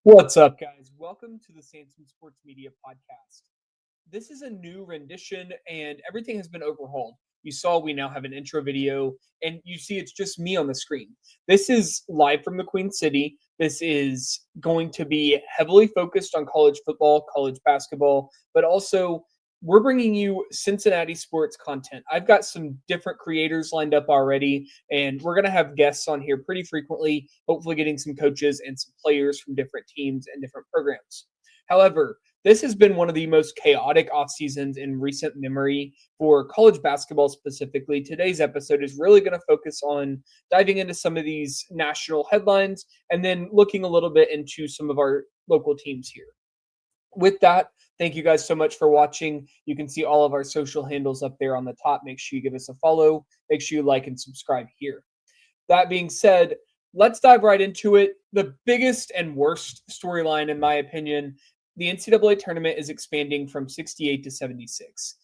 What's up, guys? Welcome to the Sansom Sports Media Podcast. This is a new rendition, and everything has been overhauled. You saw we now have an intro video, and you see it's just me on the screen. This is live from the Queen City. This is going to be heavily focused on college football, college basketball, but also we're bringing you Cincinnati sports content. I've got some different creators lined up already, and we're going to have guests on here pretty frequently, hopefully getting some coaches and some players from different teams and different programs. However, this has been one of the most chaotic off seasons in recent memory for college basketball specifically. Today's episode is really going to focus on diving into some of these national headlines and then looking a little bit into some of our local teams here. With that, thank you guys so much for watching. You can see all of our social handles up there on the top. Make sure you give us a follow. Make sure you like and subscribe here. That being said, let's dive right into it. The biggest and worst storyline, in my opinion, the NCAA tournament is expanding from 68 to 76.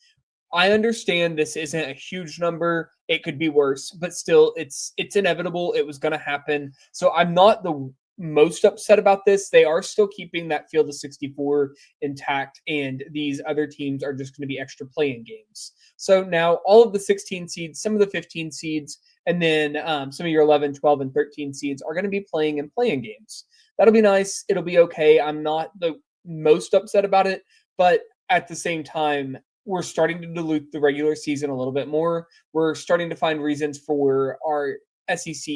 I understand this isn't a huge number. It could be worse, but still, it's inevitable. It was going to happen. So I'm not the most upset about this. They are still keeping that field of 64 intact, and these other teams are just going to be extra play-in games. So now all of the 16 seeds, some of the 15 seeds, and then some of your 11, 12, and 13 seeds are going to be playing in play-in games. That'll be nice. It'll be okay. I'm not the most upset about it, but at the same time, we're starting to dilute the regular season a little bit more. We're starting to find reasons for our SEC,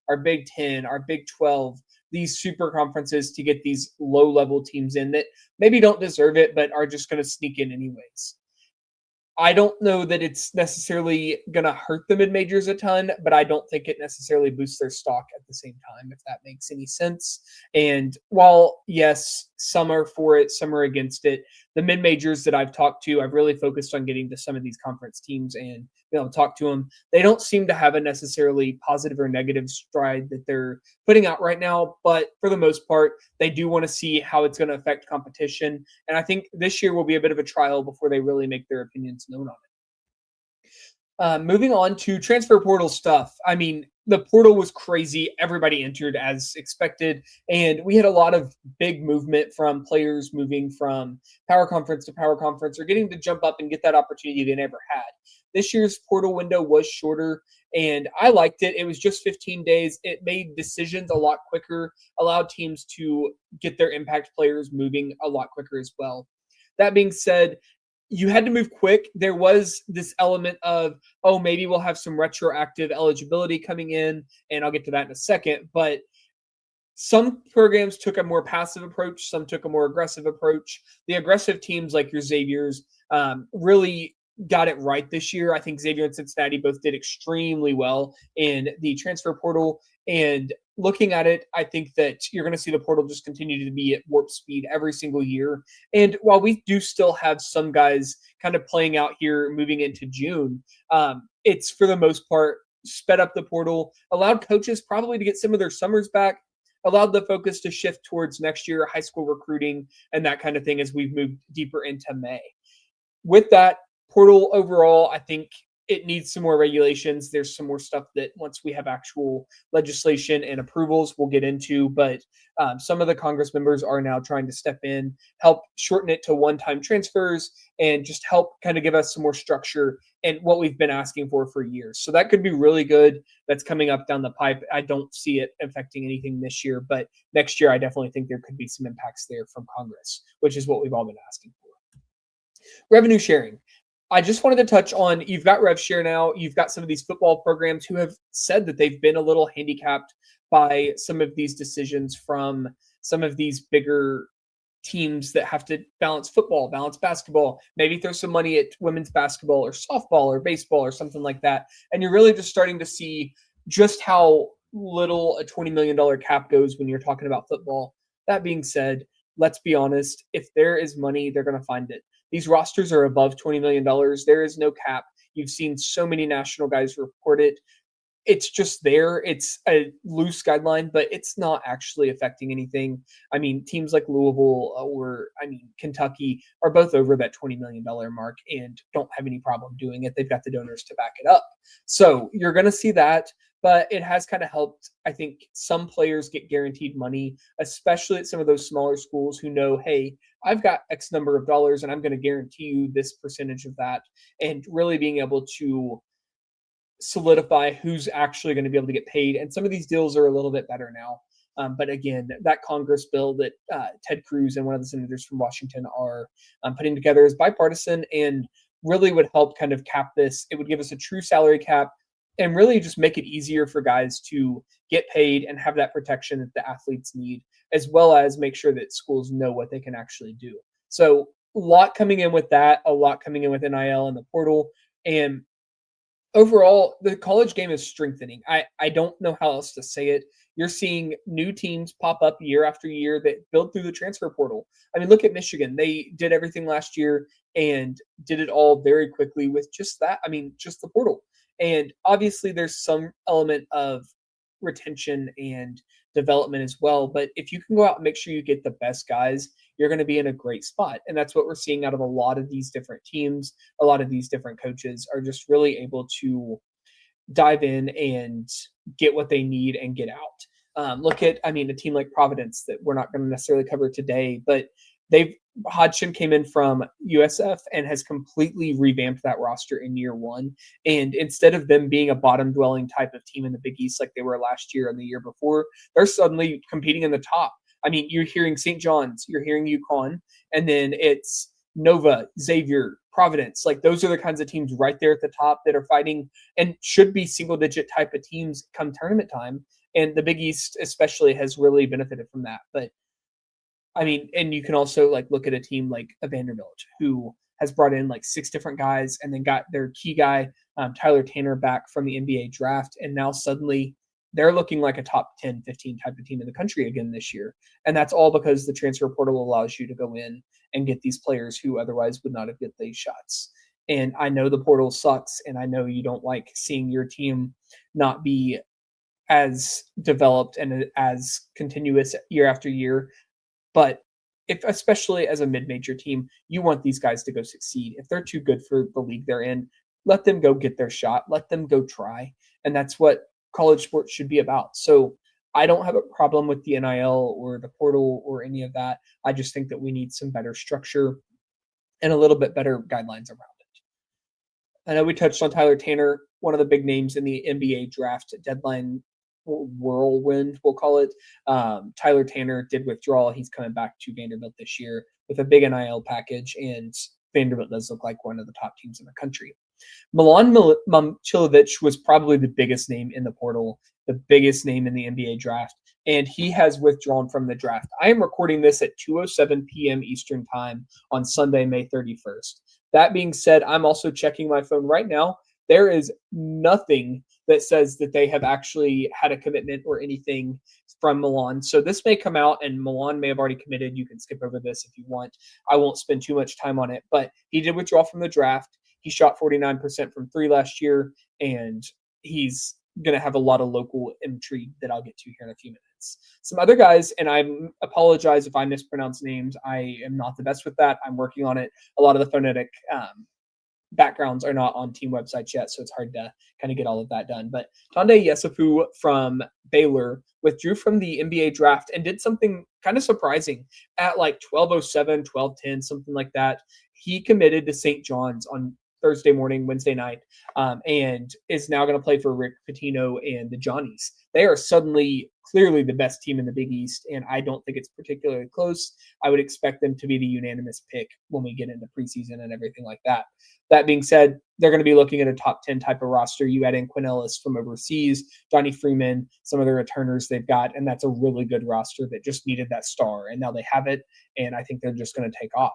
our Big 10, our Big 12, these super conferences to get these low-level teams in that maybe don't deserve it, but are just going to sneak in anyways. I don't know that it's necessarily going to hurt the mid-majors a ton, but I don't think it necessarily boosts their stock at the same time, if that makes any sense. And while, yes, some are for it, some are against it, the mid-majors that I've talked to, I've really focused on getting to some of these conference teams and talk to them. They don't seem to have a necessarily positive or negative stride that they're putting out right now, but for the most part, they do want to see how it's going to affect competition. And I think this year will be a bit of a trial before they really make their opinions known on it. Moving on to transfer portal stuff. I mean, the portal was crazy. Everybody entered as expected, and we had a lot of big movement from players moving from power conference to power conference or getting to jump up and get that opportunity they never had. This year's portal window was shorter, and I liked it. It was just 15 days. It made decisions a lot quicker, allowed teams to get their impact players moving a lot quicker as well. That being said, you had to move quick. There was this element of, oh, maybe we'll have some retroactive eligibility coming in, and I'll get to that in a second. But some programs took a more passive approach. Some took a more aggressive approach. The aggressive teams like your Xaviers really got it right this year. I think Xavier and Cincinnati both did extremely well in the transfer portal. And looking at it, I think that you're going to see the portal just continue to be at warp speed every single year. And while we do still have some guys kind of playing out here moving into June, it's for the most part sped up the portal, allowed coaches probably to get some of their summers back, allowed the focus to shift towards next year, high school recruiting, and that kind of thing as we've moved deeper into May. With that, portal overall, I think it needs some more regulations. There's some more stuff that once we have actual legislation and approvals, we'll get into. But some of the Congress members are now trying to step in, help shorten it to one-time transfers, and just help kind of give us some more structure and what we've been asking for years. So that could be really good. That's coming up down the pipe. I don't see it affecting anything this year, but next year I definitely think there could be some impacts there from Congress, which is what we've all been asking for. Revenue sharing. I just wanted to touch on, you've got RevShare now. You've got some of these football programs who have said that they've been a little handicapped by some of these decisions from some of these bigger teams that have to balance football, balance basketball, maybe throw some money at women's basketball or softball or baseball or something like that. And you're really just starting to see just how little a $20 million cap goes when you're talking about football. That being said, let's be honest, if there is money, they're going to find it. These rosters are above $20 million. There is no cap. You've seen so many national guys report it. It's just there. It's a loose guideline, but it's not actually affecting anything. I mean, teams like Louisville or Kentucky are both over that $20 million mark and don't have any problem doing it. They've got the donors to back it up. So you're going to see that. but it has kind of helped, I think, some players get guaranteed money, especially at some of those smaller schools who know, hey, I've got X number of dollars and I'm going to guarantee you this percentage of that, and really being able to solidify who's actually going to be able to get paid. And some of these deals are a little bit better now. But again, that Congress bill that Ted Cruz and one of the senators from Washington are putting together is bipartisan and really would help kind of cap this. It would give us a true salary cap and really just make it easier for guys to get paid and have that protection that the athletes need, as well as make sure that schools know what they can actually do. So a lot coming in with that, a lot coming in with NIL and the portal. And overall, the college game is strengthening. I don't know how else to say it. You're seeing new teams pop up year after year that build through the transfer portal. I mean, look at Michigan. They did everything last year and did it all very quickly with just that. I mean, just the portal. And obviously there's some element of retention and development as well. But if you can go out and make sure you get the best guys, you're going to be in a great spot. And that's what we're seeing out of a lot of these different teams. A lot of these different coaches are just really able to dive in and get what they need and get out. Look at, I mean, a team like Providence that we're not going to necessarily cover today, but Hodgson came in from USF and has completely revamped that roster in year one. And instead of them being a bottom dwelling type of team in the Big East like they were last year and the year before, they're suddenly competing in the top. I mean, you're hearing St. John's, you're hearing UConn, and then it's Nova, Xavier, Providence. Like those are the kinds of teams right there at the top that are fighting and should be single digit type of teams come tournament time. And the Big East especially has really benefited from that. But I mean, and you can also like look at a team like a Vanderbilt who has brought in like 6 different guys and then got their key guy, Tyler Tanner, back from the NBA draft. And now suddenly they're looking like a top 10, 15 type of team in the country again this year. And that's all because the transfer portal allows you to go in and get these players who otherwise would not have get these shots. And I know the portal sucks, and I know you don't like seeing your team not be as developed and as continuous year after year. But if, especially as a mid-major team, you want these guys to go succeed. If they're too good for the league they're in, let them go get their shot. Let them go try. And that's what college sports should be about. So I don't have a problem with the NIL or the portal or any of that. I just think that we need some better structure and a little bit better guidelines around it. I know we touched on Tyler Tanner, one of the big names in the NBA draft deadline whirlwind, we'll call it. Tyler Tanner did withdraw. He's coming back to Vanderbilt this year with a big NIL package, and Vanderbilt does look like one of the top teams in the country. Milan Momcilovic was probably the biggest name in the portal, the biggest name in the NBA draft, and he has withdrawn from the draft. I am recording this at 2:07 p.m. Eastern Time on Sunday, May 31st. That being said, I'm also checking my phone right now. There is nothing that says that they have actually had a commitment or anything from Milan. So this may come out and Milan may have already committed. You can skip over this if you want. I won't spend too much time on it, but he did withdraw from the draft. He shot 49% from 3 last year, and he's going to have a lot of local intrigue that I'll get to here in a few minutes. Some other guys, and I apologize if I mispronounce names. I am not the best with that. I'm working on it. A lot of the phonetic backgrounds are not on team websites yet, so it's hard to kind of get all of that done. But Tonde Yesufu from Baylor withdrew from the NBA draft and did something kind of surprising at like 12:07, 12:10, something like that. He committed to St. John's on Thursday morning, Wednesday night, and is now going to play for Rick Pitino and the Johnnies. They are suddenly clearly the best team in the Big East, and I don't think it's particularly close. I would expect them to be the unanimous pick when we get into preseason and everything like that. That being said, they're going to be looking at a top 10 type of roster. You add in Quinn Ellis from overseas, Donnie Freeman, some of the returners they've got, and that's a really good roster that just needed that star, and now they have it, and I think they're just going to take off.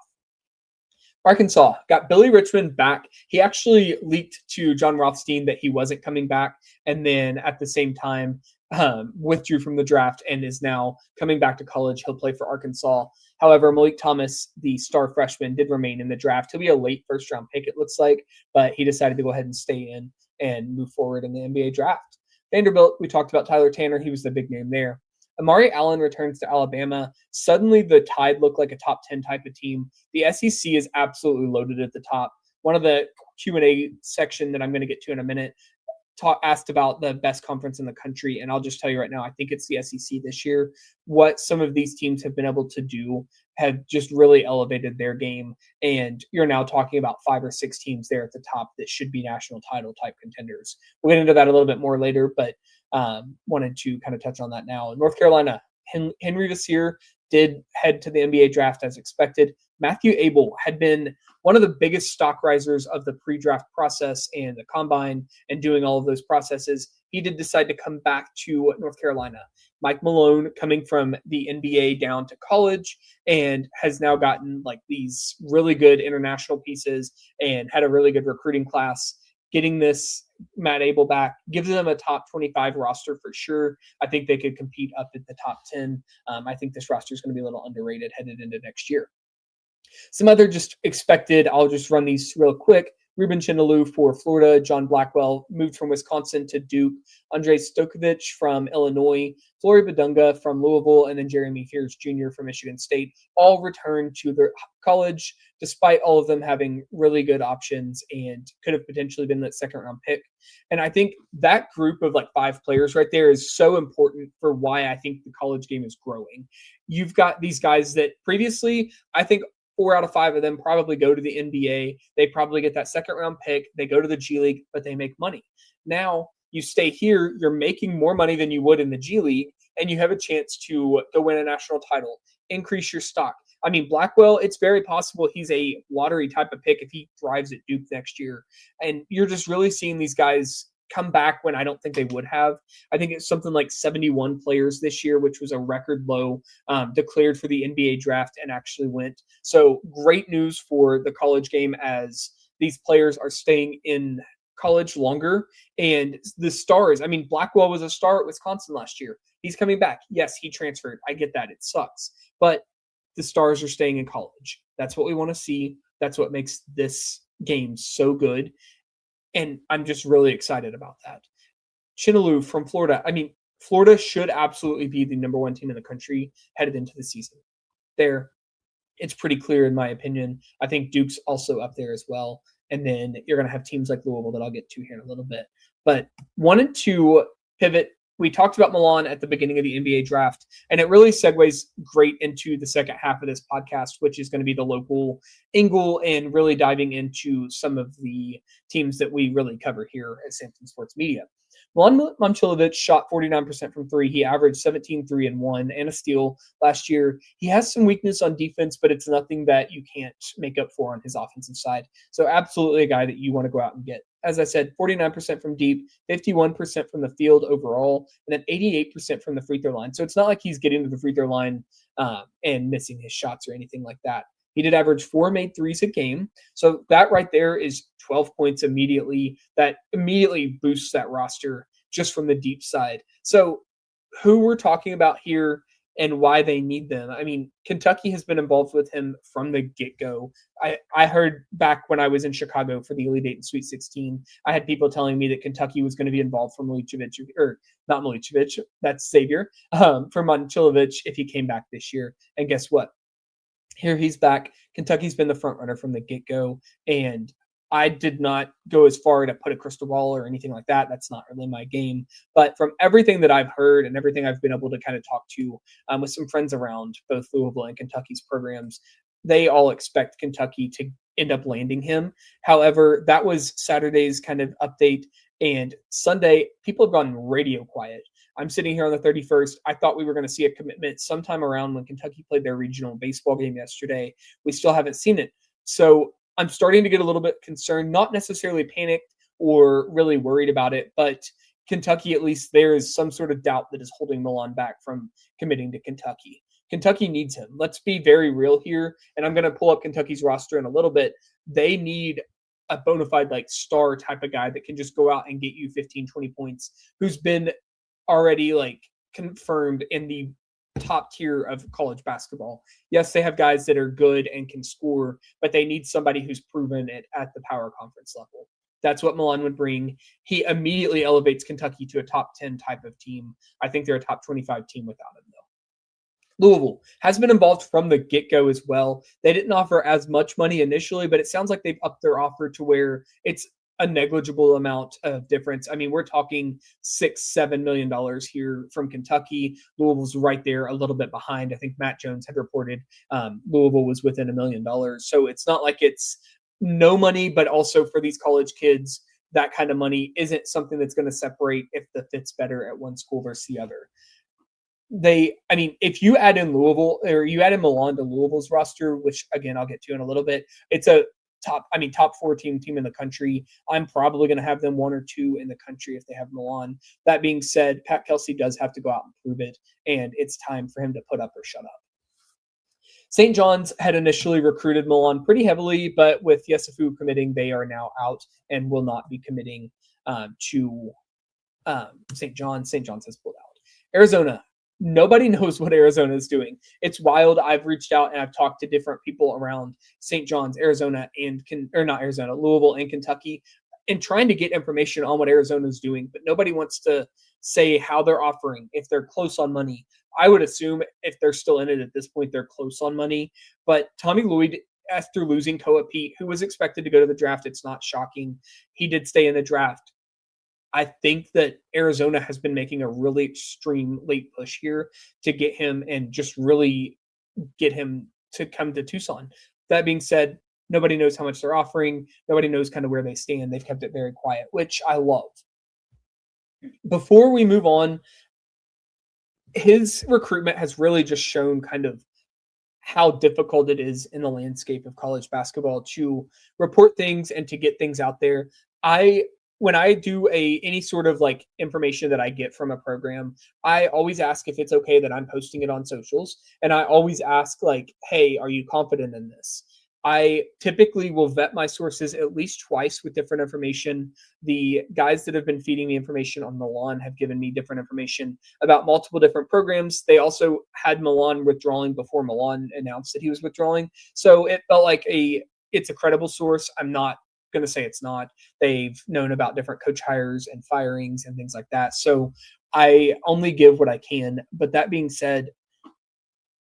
Arkansas got Billy Richmond back. He actually leaked to John Rothstein that he wasn't coming back, and then at the same time withdrew from the draft and is now coming back to college. He'll play for Arkansas. However, Malik Thomas, the star freshman, did remain in the draft. He'll be a late first-round pick, it looks like, but he decided to go ahead and stay in and move forward in the NBA draft. Vanderbilt, we talked about Tyler Tanner. He was the big name there. Amari Allen returns to Alabama. Suddenly, the Tide look like a top 10 type of team. The SEC is absolutely loaded at the top. One of the Q&A section that I'm going to get to in a minute asked about the best conference in the country, and I'll just tell you right now, I think it's the SEC this year. What some of these teams have been able to do have just really elevated their game, and you're now talking about 5 or 6 teams there at the top that should be national title type contenders. We'll get into that a little bit more later, but wanted to kind of touch on that now. North Carolina, Henry Vasseur did head to the NBA draft as expected. Matthew Abel had been one of the biggest stock risers of the pre-draft process and the combine and doing all of those processes. He did decide to come back to North Carolina. Mike Malone coming from the NBA down to college and has now gotten like these really good international pieces and had a really good recruiting class. Getting this Matt Abel back gives them a top 25 roster for sure. I think they could compete up at the top 10. I think this roster is going to be a little underrated headed into next year. Some other just expected, I'll just run these real quick. Ruben Chinalou for Florida, John Blackwell moved from Wisconsin to Duke, Andrei Stokovich from Illinois, Flory Badunga from Louisville, and then Jeremy Fears Jr. from Michigan State, all returned to their college, despite all of them having really good options and could have potentially been that second-round pick. And I think that group of like 5 players right there is so important for why I think the college game is growing. You've got these guys that previously, I think 4 out of 5 of them probably go to the NBA. They probably get that second-round pick. They go to the G League, but they make money. Now you stay here, you're making more money than you would in the G League, and you have a chance to go win a national title, increase your stock. I mean, Blackwell, it's very possible he's a lottery type of pick if he thrives at Duke next year. And you're just really seeing these guys come back when I don't think they would have. I think it's something like 71 players this year, which was a record low, declared for the NBA draft and actually went. So great news for the college game as these players are staying in college longer. And the stars, I mean, Blackwell was a star at Wisconsin last year. He's coming back. Yes, he transferred. I get that. It sucks. But the stars are staying in college. That's what we want to see. That's what makes this game so good. And I'm just really excited about that. Chinalou from Florida. I mean, Florida should absolutely be the number 1 team in the country headed into the season. It's pretty clear in my opinion. I think Duke's also up there as well. And then you're going to have teams like Louisville that I'll get to here in a little bit. But wanted to pivot. We talked about Milan at the beginning of the NBA draft, and it really segues great into the second half of this podcast, which is going to be the local angle and really diving into some of the teams that we really cover here at Sansom Sports Media. Milan Momcilovic shot 49% from 3. He averaged 17, 3, and 1, and a steal last year. He has some weakness on defense, but it's nothing that you can't make up for on his offensive side. So absolutely a guy that you want to go out and get. As I said, 49% from deep, 51% from the field overall, and then 88% from the free throw line. So it's not like he's getting to the free throw line and missing his shots or anything like that. He did average 4 made threes a game. So that right there is 12 points immediately. That immediately boosts that roster just from the deep side. So who we're talking about here and why they need them. I mean, Kentucky has been involved with him from the get-go. I heard back when I was in Chicago for the Elite Eight and Sweet 16, I had people telling me that Kentucky was going to be involved from Momcilovic, or not Momcilovic, that's Xavier, for Momcilovic if he came back this year. And guess what? Here he's back. Kentucky's been the front runner from the get-go, and I did not go as far to put a crystal ball or anything like that. That's not really my game. But from everything that I've heard and everything I've been able to kind of talk to with some friends around both Louisville and Kentucky's programs, they all expect Kentucky to end up landing him. However, that was Saturday's kind of update. And Sunday, people have gone radio quiet. I'm sitting here on the 31st. I thought we were going to see a commitment sometime around when Kentucky played their regional baseball game yesterday. We still haven't seen it. So I'm starting to get a little bit concerned, not necessarily panicked or really worried about it, but Kentucky, at least there is some sort of doubt that is holding Milan back from committing to Kentucky. Kentucky needs him. Let's be very real here. And I'm going to pull up Kentucky's roster in a little bit. They need a bona fide like star type of guy that can just go out and get you 15, 20 points, who's been already like confirmed in the top tier of college basketball. Yes, they have guys that are good and can score, but they need somebody who's proven it at the power conference level. That's what Milan would bring. He immediately elevates Kentucky to a top 10 type of team. I think they're a top 25 team without him, though. Louisville has been involved from the get-go as well. They didn't offer as much money initially, but it sounds like they've upped their offer to where it's a negligible amount of difference. I mean, we're talking $6-7 million here from Kentucky. Louisville's right there, a little bit behind. I think Matt Jones had reported Louisville was within $1 million. So it's not like it's no money, but also for these college kids, that kind of money isn't something that's going to separate if the fit's better at one school versus the other. If you add in Louisville or you add in Milan to Louisville's roster, which again I'll get to in a little bit, it's a top 4 team in the country. I'm probably going to have them 1 or 2 in the country if they have Milan. That being said, Pat Kelsey does have to go out and prove it, and it's time for him to put up or shut up. St. John's had initially recruited Milan pretty heavily, but with Yesufu committing, they are now out and will not be committing to St. John's. St. John's has pulled out. Arizona. Nobody knows what Arizona is doing. It's wild. I've reached out and I've talked to different people around St. John's, Arizona, Louisville and Kentucky, and trying to get information on what Arizona is doing, but nobody wants to say how they're offering, if they're close on money. I would assume if they're still in it at this point, they're close on money. But Tommy Lloyd, after losing Koa Pete, who was expected to go to the draft, it's not shocking. He did stay in the draft. I think that Arizona has been making a really extreme late push here to get him and just really get him to come to Tucson. That being said, nobody knows how much they're offering. Nobody knows kind of where they stand. They've kept it very quiet, which I love. Before we move on, his recruitment has really just shown kind of how difficult it is in the landscape of college basketball to report things and to get things out there. When I do any sort of like information that I get from a program, I always ask if it's okay that I'm posting it on socials. And I always ask like, hey, are you confident in this? I typically will vet my sources at least twice with different information. The guys that have been feeding me information on Milan have given me different information about multiple different programs. They also had Milan withdrawing before Milan announced that he was withdrawing. So it felt like it's a credible source. I'm not going to say it's not. They've known about different coach hires and firings and things like that. So I only give what I can. But that being said,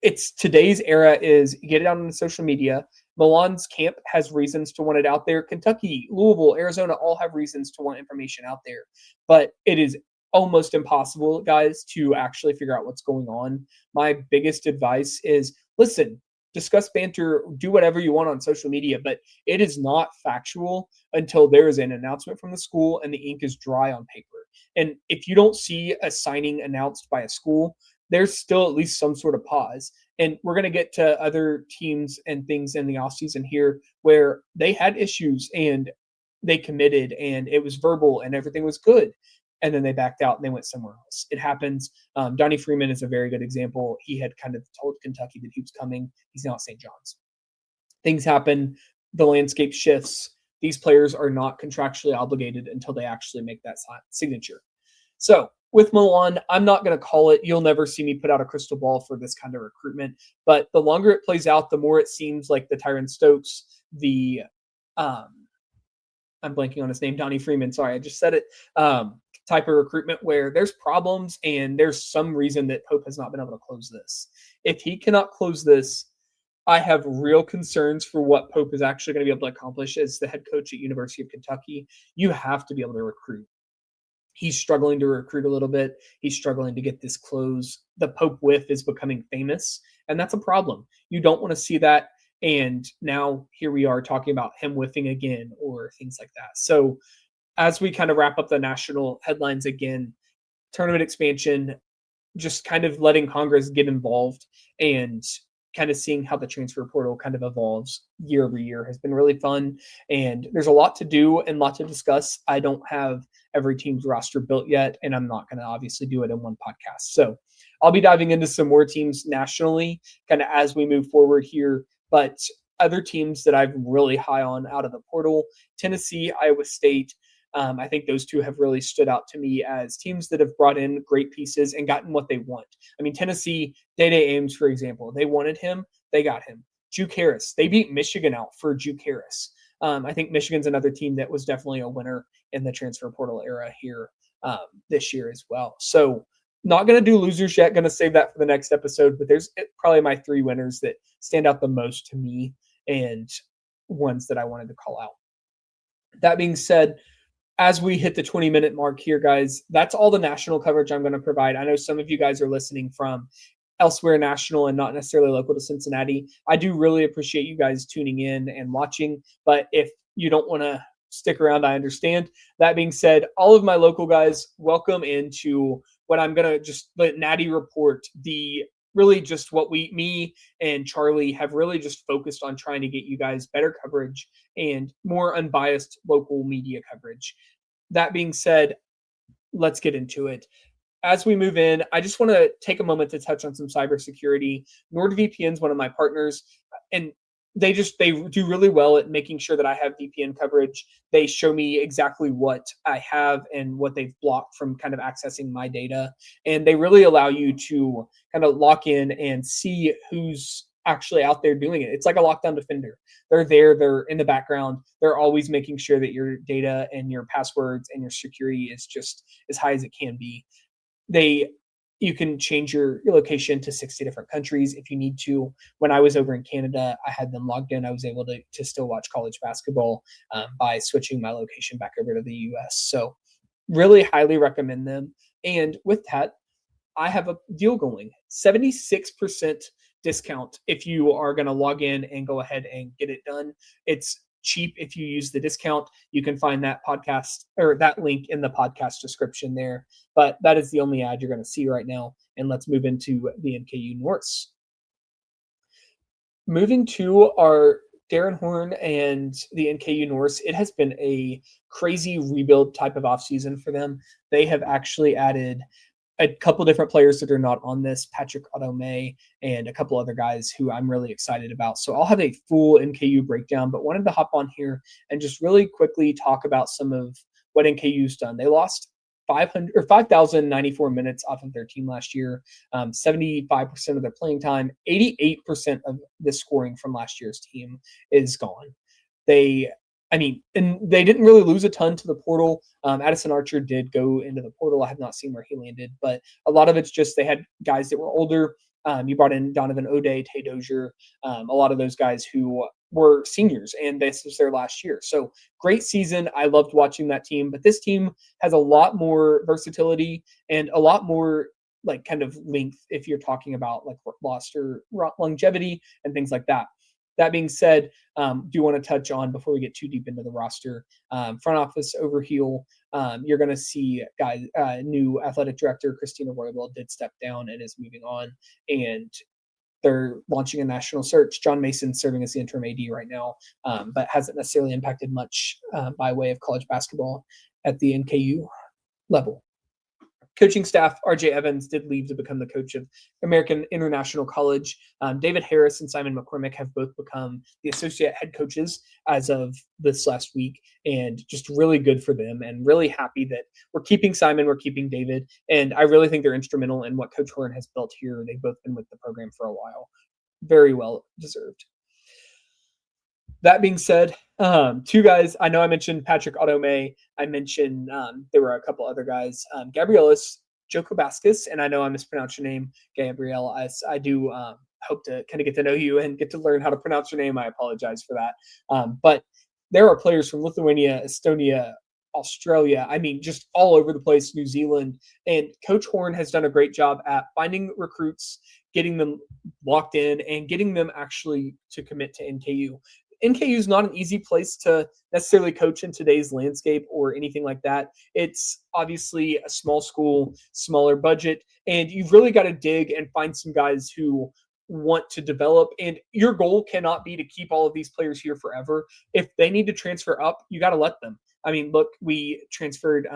it's today's era is get it out on social media. Milan's camp has reasons to want it out there. Kentucky, Louisville, Arizona all have reasons to want information out there. But it is almost impossible, guys, to actually figure out what's going on. My biggest advice is, listen, discuss banter, do whatever you want on social media, but it is not factual until there is an announcement from the school and the ink is dry on paper. And if you don't see a signing announced by a school, there's still at least some sort of pause. And we're going to get to other teams and things in the offseason here where they had issues and they committed and it was verbal and everything was good. And then they backed out and they went somewhere else. It happens. Donnie Freeman is a very good example. He had kind of told Kentucky that he was coming. He's now at St. John's. Things happen. The landscape shifts. These players are not contractually obligated until they actually make that signature. So with Milan, I'm not going to call it. You'll never see me put out a crystal ball for this kind of recruitment. But the longer it plays out, the more it seems like the Tyron Stokes, I'm blanking on his name, Donnie Freeman. Sorry, I just said it. Type of recruitment where there's problems and there's some reason that Pope has not been able to close this. If he cannot close this, I have real concerns for what Pope is actually going to be able to accomplish as the head coach at University of Kentucky. You have to be able to recruit. He's struggling to recruit a little bit. He's struggling to get this close. The Pope whiff is becoming famous, and that's a problem. You don't want to see that. And now here we are talking about him whiffing again or things like that. So as we kind of wrap up the national headlines again, tournament expansion, just kind of letting Congress get involved and kind of seeing how the transfer portal kind of evolves year over year has been really fun. And there's a lot to do and a lot to discuss. I don't have every team's roster built yet, and I'm not going to obviously do it in one podcast. So I'll be diving into some more teams nationally kind of as we move forward here. But other teams that I'm really high on out of the portal, Tennessee, Iowa State, I think those two have really stood out to me as teams that have brought in great pieces and gotten what they want. I mean, Tennessee, Day-Day Ames, for example, they wanted him, they got him. Juke Harris, they beat Michigan out for Juke Harris. I think Michigan's another team that was definitely a winner in the transfer portal era here this year as well. So not going to do losers yet, going to save that for the next episode, but there's probably my three winners that stand out the most to me and ones that I wanted to call out. That being said, as we hit the 20-minute mark here, guys, that's all the national coverage I'm going to provide. I know some of you guys are listening from elsewhere national and not necessarily local to Cincinnati. I do really appreciate you guys tuning in and watching, but if you don't want to stick around, I understand. That being said, all of my local guys, welcome into what I'm going to just let Natty report, the really just what me and Charlie have really just focused on trying to get you guys better coverage and more unbiased local media coverage. That being said, let's get into it. As we move in, I just want to take a moment to touch on some cybersecurity. NordVPN is one of my partners, and they do really well at making sure that I have VPN coverage. They show me exactly what I have and what they've blocked from kind of accessing my data. And they really allow you to kind of lock in and see who's actually out there doing it. It's like a lockdown defender. They're there, they're in the background. They're always making sure that your data and your passwords and your security is just as high as it can be. You can change your location to 60 different countries if you need to. When I was over in Canada, I had them logged in. I was able to still watch college basketball by switching my location back over to the US. So really highly recommend them. And with that, I have a deal going, 76% discount if you are going to log in and go ahead and get it done. It's cheap if you use the discount. You can find that podcast or that link in the podcast description there. But that is the only ad you're going to see right now. And let's move into the NKU Norse. Moving to our Darren Horn and the NKU Norse, it has been a crazy rebuild type of offseason for them. They have actually added a couple different players that are not on this, Patrick Otto-May and a couple other guys who I'm really excited about. So I'll have a full NKU breakdown, but wanted to hop on here and just really quickly talk about some of what NKU's done. They lost 5,094 minutes off of their team last year, 75% of their playing time, 88% of the scoring from last year's team is gone. And they didn't really lose a ton to the portal. Addison Archer did go into the portal. I have not seen where he landed, but a lot of it's just they had guys that were older. You brought in Donovan O'Day, Tay Dozier, a lot of those guys who were seniors, and this was their last year. So great season. I loved watching that team, but this team has a lot more versatility and a lot more like kind of length if you're talking about like roster longevity and things like that. That being said, do want to touch on before we get too deep into the roster, front office overhaul. You're going to see new athletic director Christina Roybal did step down and is moving on, and they're launching a national search. John Mason serving as the interim AD right now, but hasn't necessarily impacted much by way of college basketball at the NKU level. Coaching staff, RJ Evans did leave to become the coach of American International College. David Harris and Simon McCormick have both become the associate head coaches as of this last week, and just really good for them, and really happy that we're keeping Simon, we're keeping David, and I really think they're instrumental in what Coach Horn has built here. They've both been with the program for a while. Very well deserved. That being said, two guys, I know I mentioned Patrick Otto-May. I mentioned there were a couple other guys, Gabrielis Jokobaskas, and I know I mispronounced your name, Gabrielle. I do hope to kind of get to know you and get to learn how to pronounce your name. I apologize for that. But there are players from Lithuania, Estonia, Australia, just all over the place, New Zealand. And Coach Horn has done a great job at finding recruits, getting them locked in, and getting them actually to commit to NKU. NKU is not an easy place to necessarily coach in today's landscape or anything like that. It's obviously a small school, smaller budget, and you've really got to dig and find some guys who want to develop. And your goal cannot be to keep all of these players here forever. If they need to transfer up, you got to let them. Look, we transferred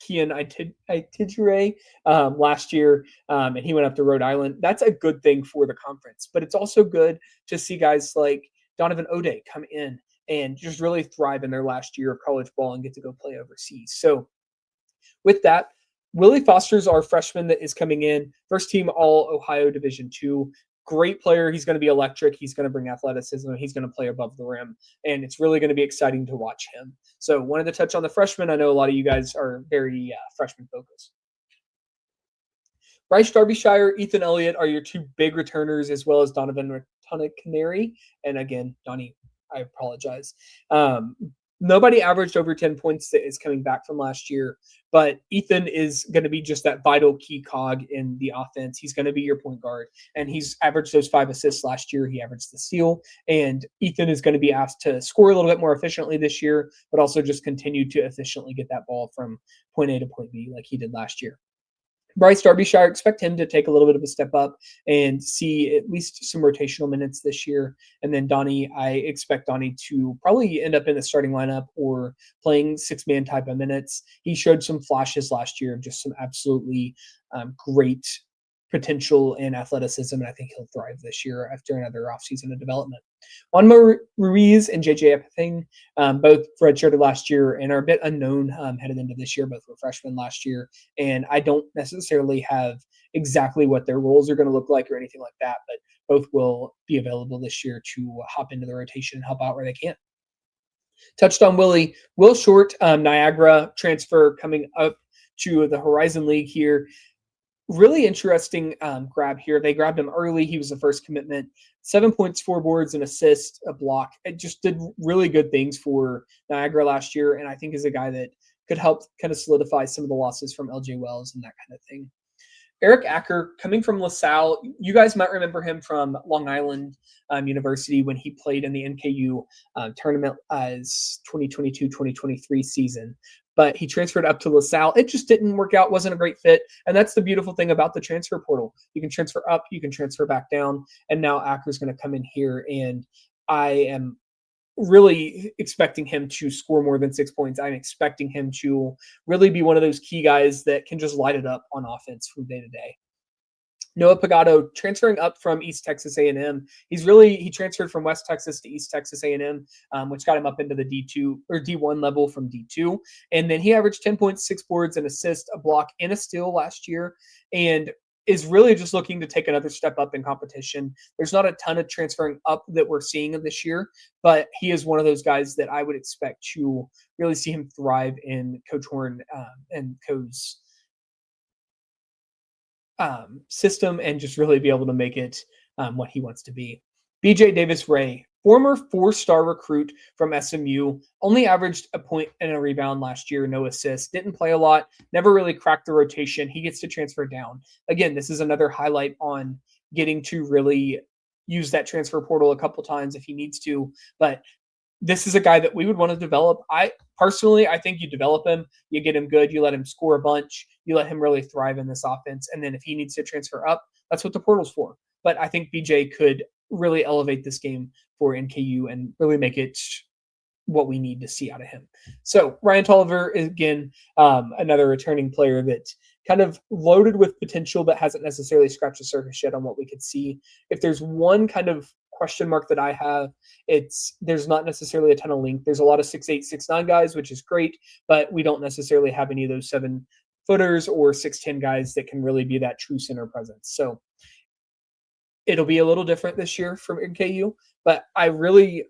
Kian Itidjure last year, and he went up to Rhode Island. That's a good thing for the conference, but it's also good to see guys like Donovan O'Day come in and just really thrive in their last year of college ball and get to go play overseas. So with that, Willie Foster's our freshman that is coming in, first team All Ohio Division II. Great player. He's going to be electric. He's going to bring athleticism. He's going to play above the rim, and it's really going to be exciting to watch him. So wanted to touch on the freshmen. I know a lot of you guys are very freshman focused. Bryce Darbyshire, Ethan Elliott are your two big returners, as well as Donovan Canary. And again, Donnie, I apologize. Nobody averaged over 10 points that is coming back from last year, but Ethan is going to be just that vital key cog in the offense. He's going to be your point guard, and he's averaged those 5 assists last year. He averaged the steal, and Ethan is going to be asked to score a little bit more efficiently this year, but also just continue to efficiently get that ball from point A to point B like he did last year. Bryce Derbyshire, expect him to take a little bit of a step up and see at least some rotational minutes this year. And then Donnie, I expect Donnie to probably end up in the starting lineup or playing 6-man type of minutes. He showed some flashes last year of just some absolutely great potential and athleticism, and I think he'll thrive this year after another offseason of development. Juan Ruiz and JJ Epithing, both redshirted last year and are a bit unknown headed into this year. Both were freshmen last year, and I don't necessarily have exactly what their roles are going to look like or anything like that, but both will be available this year to hop into the rotation and help out where they can. Touched on Will Short, Niagara transfer coming up to the Horizon League here. Really interesting grab here. They grabbed him early. He was the first commitment. 7 points, 4 boards, an assist, a block. It just did really good things for Niagara last year, and I think is a guy that could help kind of solidify some of the losses from LJ Wells and that kind of thing. Eric Acker, coming from LaSalle. You guys might remember him from Long Island University when he played in the NKU tournament as 2022-2023 season. But he transferred up to LaSalle. It just didn't work out, wasn't a great fit. And that's the beautiful thing about the transfer portal. You can transfer up, you can transfer back down, and now Acker's going to come in here, and I am really expecting him to score more than 6 points. I'm expecting him to really be one of those key guys that can just light it up on offense from day to day. Noah Pagano transferring up from East Texas A&M. He transferred from West Texas to East Texas A&M, which got him up into the D2 or D1 level from D2. And then he averaged 10 points, 6 boards, an assist, a block, and a steal last year, and is really just looking to take another step up in competition. There's not a ton of transferring up that we're seeing this year, but he is one of those guys that I would expect to really see him thrive in Coach Horn and Co's system and just really be able to make it what he wants to be. BJ Davis-Ray, former 4-star recruit from SMU, only averaged a point and a rebound last year, no assists, didn't play a lot, never really cracked the rotation. He gets to transfer down. Again, this is another highlight on getting to really use that transfer portal a couple times if he needs to, but this is a guy that we would want to develop. I think you develop him, you get him good, you let him score a bunch, you let him really thrive in this offense. And then if he needs to transfer up, that's what the portal's for. But I think BJ could really elevate this game for NKU and really make it what we need to see out of him. So Ryan Tolliver is, again, another returning player that kind of loaded with potential, but hasn't necessarily scratched the surface yet on what we could see. If there's one kind of question mark that I have, there's not necessarily a ton of length. There's a lot of 6'8", 6'9" guys, which is great, but we don't necessarily have any of those 7-footers or 6'10" guys that can really be that true center presence. So it'll be a little different this year from NKU, but I really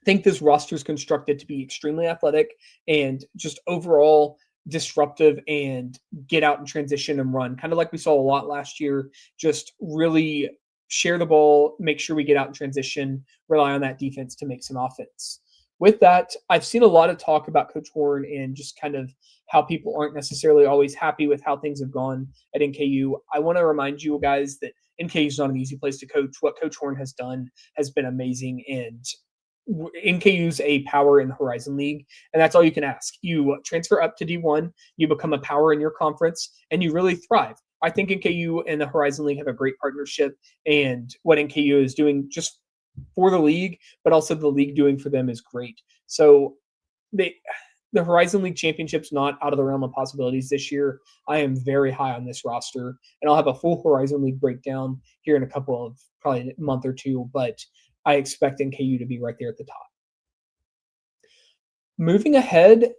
think this roster is constructed to be extremely athletic and just overall disruptive and get out and transition and run, kind of like we saw a lot last year. Just really share the ball, make sure we get out in transition, rely on that defense to make some offense. With that, I've seen a lot of talk about Coach Horn and just kind of how people aren't necessarily always happy with how things have gone at NKU. I want to remind you guys that NKU is not an easy place to coach. What Coach Horn has done has been amazing, and NKU's a power in the Horizon League, and that's all you can ask. You transfer up to D1, you become a power in your conference, and you really thrive. I think NKU and the Horizon League have a great partnership, and what NKU is doing just for the league, but also the league doing for them is great. So the Horizon League Championship's not out of the realm of possibilities this year. I am very high on this roster, and I'll have a full Horizon League breakdown here in a couple of probably a month or two, but I expect NKU to be right there at the top. Moving ahead,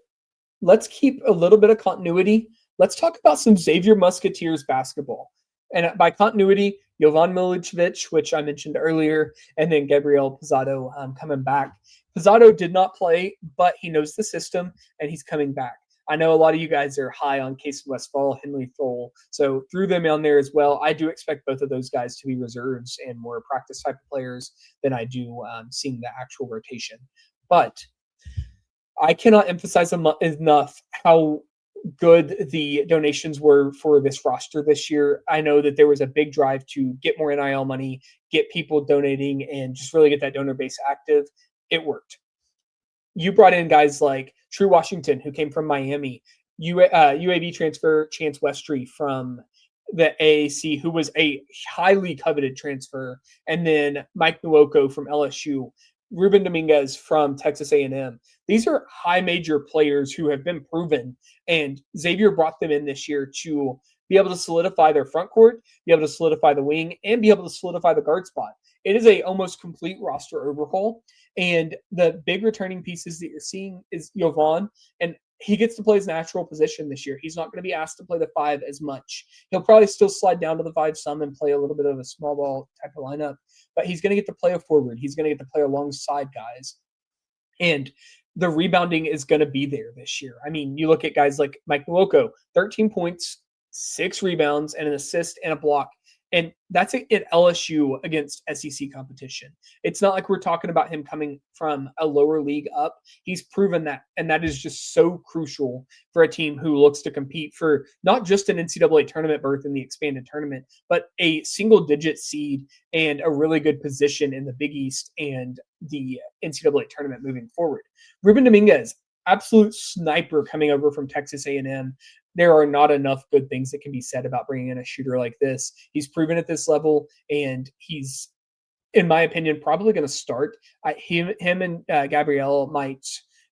let's keep a little bit of continuity. Let's talk about some Xavier Musketeers basketball. And by continuity, Jovan Milicevic, which I mentioned earlier, and then Gabriel Pizzado coming back. Pizzado did not play, but he knows the system, and he's coming back. I know a lot of you guys are high on Case Westfall, Henley Thole, so threw them on there as well. I do expect both of those guys to be reserves and more practice type of players than I do seeing the actual rotation. But I cannot emphasize enough how good the donations were for this roster this year. I know that there was a big drive to get more NIL money, get people donating, and just really get that donor base active. It worked. You brought in guys like True Washington, who came from Miami, UAB transfer Chance Westry from the AAC, who was a highly coveted transfer, and then Mike Nwoko from LSU, Ruben Dominguez from Texas A&M. These are high major players who have been proven, and Xavier brought them in this year to be able to solidify their front court, be able to solidify the wing, and be able to solidify the guard spot. It is a almost complete roster overhaul, and the big returning pieces that you're seeing is Jovan, and he gets to play his natural position this year. He's not going to be asked to play the 5 as much. He'll probably still slide down to the 5 some and play a little bit of a small ball type of lineup, but he's going to get to play a forward. He's going to get to play alongside guys. And the rebounding is going to be there this year. I mean, you look at guys like Mike Nwoko, 13 points, 6 rebounds, and an assist and a block. And that's at LSU against SEC competition. It's not like we're talking about him coming from a lower league up. He's proven that, and that is just so crucial for a team who looks to compete for not just an NCAA tournament berth in the expanded tournament, but a single-digit seed and a really good position in the Big East and the NCAA tournament moving forward. Ruben Dominguez, absolute sniper coming over from Texas A&M. There are not enough good things that can be said about bringing in a shooter like this. He's proven at this level, and he's, in my opinion, probably going to start. Him and Gabrielle might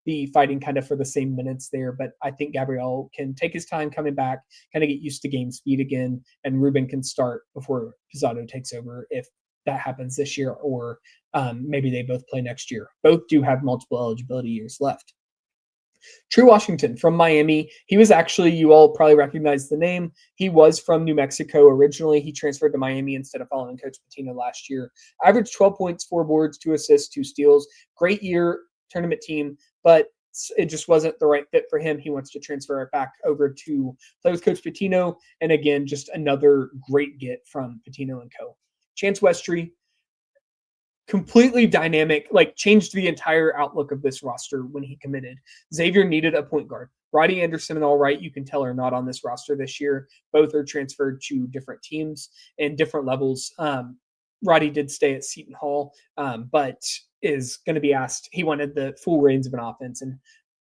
be fighting kind of for the same minutes there, but I think Gabrielle can take his time coming back, kind of get used to game speed again, and Ruben can start before Pizzato takes over if that happens this year, or maybe they both play next year. Both do have multiple eligibility years left. True Washington from Miami. He was actually, you all probably recognize the name. He was from New Mexico originally. He transferred to Miami instead of following Coach Pitino last year. Averaged 12 points, 4 boards, 2 assists, 2 steals. Great year, tournament team, but it just wasn't the right fit for him. He wants to transfer it back over to play with Coach Pitino. And again, just another great get from Pitino and co. Chance Westry, completely dynamic, like changed the entire outlook of this roster when he committed. Xavier needed a point guard. Roddy Anderson and Allright, you can tell, are not on this roster this year. Both are transferred to different teams and different levels. Roddy did stay at Seton Hall, but is going to be asked. He wanted the full reins of an offense, and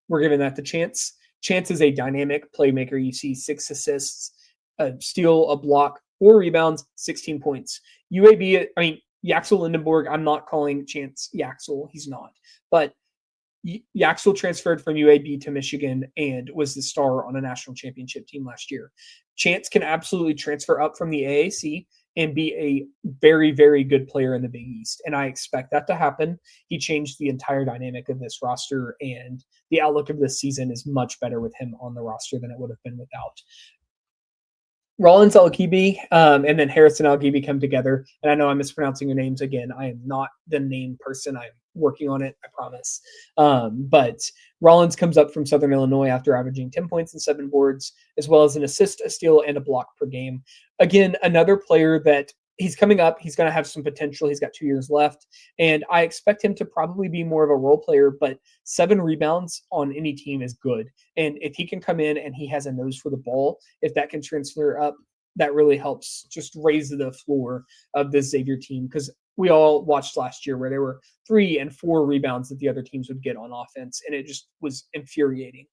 we're giving that to Chance. Chance is a dynamic playmaker. You see 6 assists, a steal, a block, 4 rebounds, 16 points. UAB, I mean, Yaxel Lindenborg, I'm not calling Chance Yaxel. He's not. But Yaxel transferred from UAB to Michigan and was the star on a national championship team last year. Chance can absolutely transfer up from the AAC and be a very, very good player in the Big East. And I expect that to happen. He changed the entire dynamic of this roster, and the outlook of this season is much better with him on the roster than it would have been without. Rollins Algibi and then Harrison Algibi come together. And I know I'm mispronouncing your names again. I am not the name person. I'm working on it, I promise. But Rollins comes up from Southern Illinois after averaging 10 points and 7 boards, as well as an assist, a steal, and a block per game. Again, another player that he's coming up. He's going to have some potential. He's got 2 years left. And I expect him to probably be more of a role player, but 7 rebounds on any team is good. And if he can come in and he has a nose for the ball, if that can transfer up, that really helps just raise the floor of this Xavier team. Because we all watched last year where there were 3 and 4 rebounds that the other teams would get on offense. And it just was infuriating.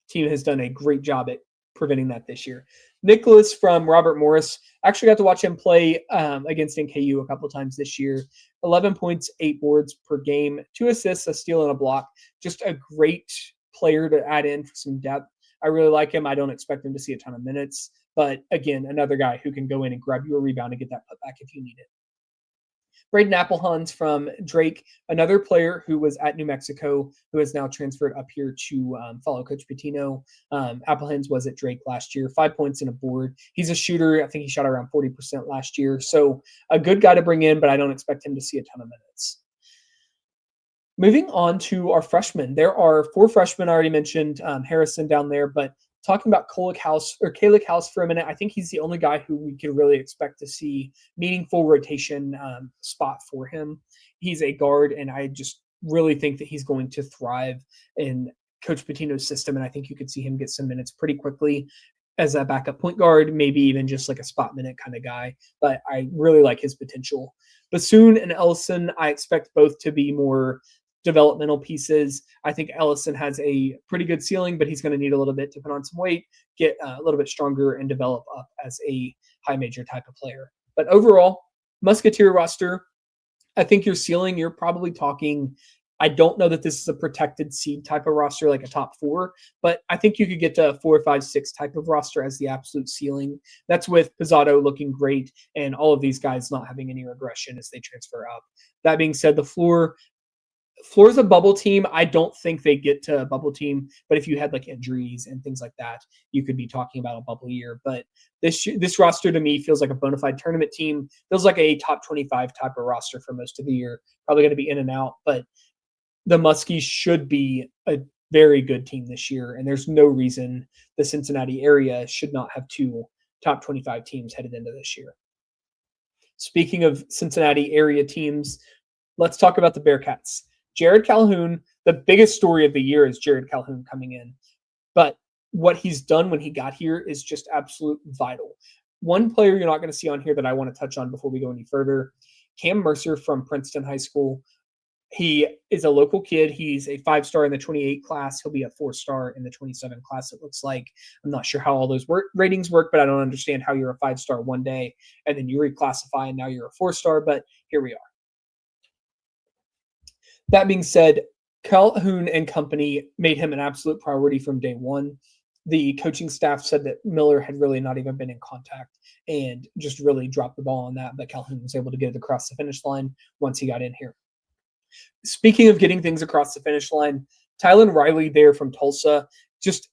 Team has done a great job at preventing that this year. Nicholas from Robert Morris, actually got to watch him play against NKU a couple times this year. 11 points, 8 boards per game, 2 assists, a steal, and a block. Just a great player to add in for some depth. I really like him. I don't expect him to see a ton of minutes, but again, another guy who can go in and grab you a rebound and get that putback if you need it. Braden Applehans from Drake, another player who was at New Mexico, who has now transferred up here to follow Coach Pitino. Applehans was at Drake last year, 5 points and a board. He's a shooter. I think he shot around 40% last year. So a good guy to bring in, but I don't expect him to see a ton of minutes. Moving on to our freshmen. There are 4 freshmen I already mentioned, Harrison down there, but talking about Kalick House for a minute, I think he's the only guy who we can really expect to see meaningful rotation spot for him. He's a guard, and I just really think that he's going to thrive in Coach Pitino's system, and I think you could see him get some minutes pretty quickly as a backup point guard, maybe even just like a spot minute kind of guy. But I really like his potential. Bassoon and Ellison, I expect both to be more developmental pieces. I think Ellison has a pretty good ceiling, but he's going to need a little bit to put on some weight, get a little bit stronger, and develop up as a high major type of player. But overall, Musketeer roster, I think your ceiling, you're probably talking, I don't know that this is a protected seed type of roster, like a top 4, but I think you could get to a 4, 5, 6 type of roster as the absolute ceiling. That's with Pizzato looking great and all of these guys not having any regression as they transfer up. That being said, the floor's a bubble team. I don't think they get to a bubble team, but if you had like injuries and things like that, you could be talking about a bubble year. But this roster to me feels like a bona fide tournament team. Feels like a top 25 type of roster for most of the year. Probably going to be in and out, but the Muskies should be a very good team this year, and there's no reason the Cincinnati area should not have 2 top 25 teams headed into this year. Speaking of Cincinnati area teams, let's talk about the Bearcats. Jared Calhoun, the biggest story of the year is Jared Calhoun coming in, but what he's done when he got here is just absolute vital. One player you're not going to see on here that I want to touch on before we go any further, Cam Mercer from Princeton High School. He is a local kid. He's a 5-star in the 28 class. He'll be a 4-star in the 27 class, it looks like. I'm not sure how all those ratings work, but I don't understand how you're a 5-star one day and then you reclassify and now you're a 4-star, but here we are. That being said, Calhoun and company made him an absolute priority from day one. The coaching staff said that Miller had really not even been in contact and just really dropped the ball on that, but Calhoun was able to get it across the finish line once he got in here. Speaking of getting things across the finish line, Tylen Riley there from Tulsa, just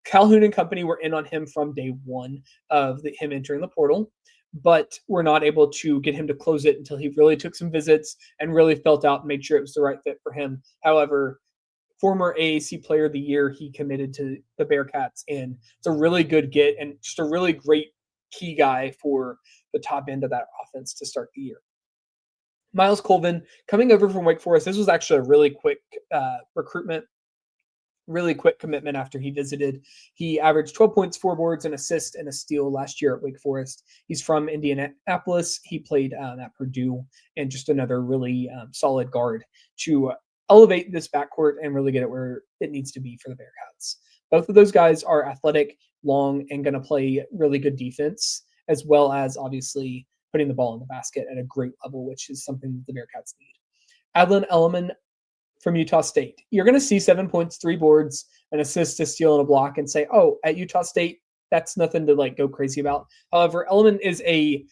Calhoun and company were in on him from day one of him entering the portal, but were not able to get him to close it until he really took some visits and really felt out and made sure it was the right fit for him. However, former AAC Player of the Year, he committed to the Bearcats, and it's a really good get and just a really great key guy for the top end of that offense to start the year. Miles Colvin coming over from Wake Forest. This was actually a really quick recruitment, really quick commitment after he visited. He averaged 12 points, 4 boards, an assist, and a steal last year at Wake Forest. He's from Indianapolis. He played at Purdue, and just another really solid guard to elevate this backcourt and really get it where it needs to be for the Bearcats. Both of those guys are athletic, long, and going to play really good defense, as well as obviously putting the ball in the basket at a great level, which is something that the Bearcats need. Adlin Elliman from Utah State. You're going to see 7 points, 3 boards, an assist, a steal, and a block and say, oh, at Utah State, that's nothing to like go crazy about. However, Elliman is a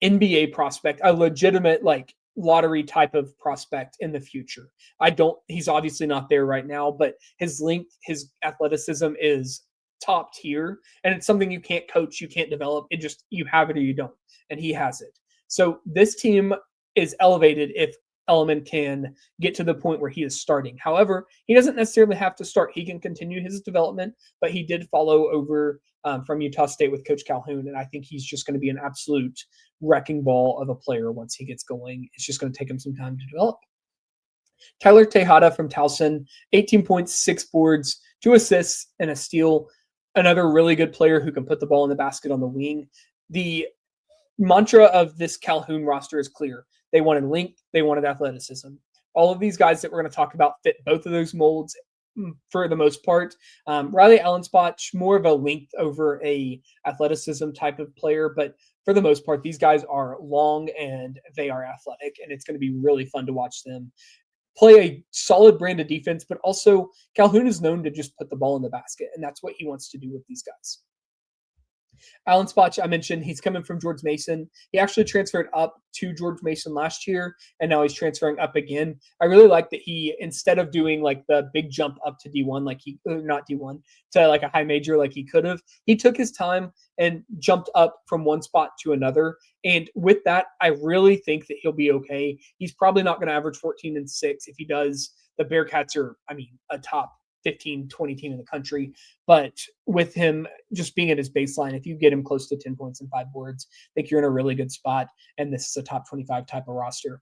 NBA prospect, a legitimate like lottery type of prospect in the future. He's obviously not there right now, but his length, his athleticism is top tier, and it's something you can't coach, you can't develop. It just, you have it or you don't, and he has it. So this team is elevated if Elliman can get to the point where he is starting. However, he doesn't necessarily have to start. He can continue his development, but he did follow over from Utah State with Coach Calhoun, and I think he's just going to be an absolute wrecking ball of a player once he gets going. It's just going to take him some time to develop. Tyler Tejada from Towson, 18 points, 6 boards, 2 assists, and a steal. Another really good player who can put the ball in the basket on the wing. The mantra of this Calhoun roster is clear. They wanted length, they wanted athleticism. All of these guys that we're going to talk about fit both of those molds for the most part. Riley Allenspach, more of a length over a athleticism type of player, but for the most part, these guys are long and they are athletic, and it's going to be really fun to watch them play a solid brand of defense, but also Calhoun is known to just put the ball in the basket, and that's what he wants to do with these guys. Allenspach, I mentioned, he's coming from George Mason. He actually transferred up to George Mason last year, and now he's transferring up again. I really like that he, instead of doing like the big jump up to D1, not D1, to like a high major like he could have, he took his time and jumped up from one spot to another. And with that, I really think that he'll be okay. He's probably not going to average 14 and 6. If he does, the Bearcats are, a top 15, 20 team in the country. But with him just being at his baseline, if you get him close to 10 points and 5 boards, I think you're in a really good spot. And this is a top 25 type of roster.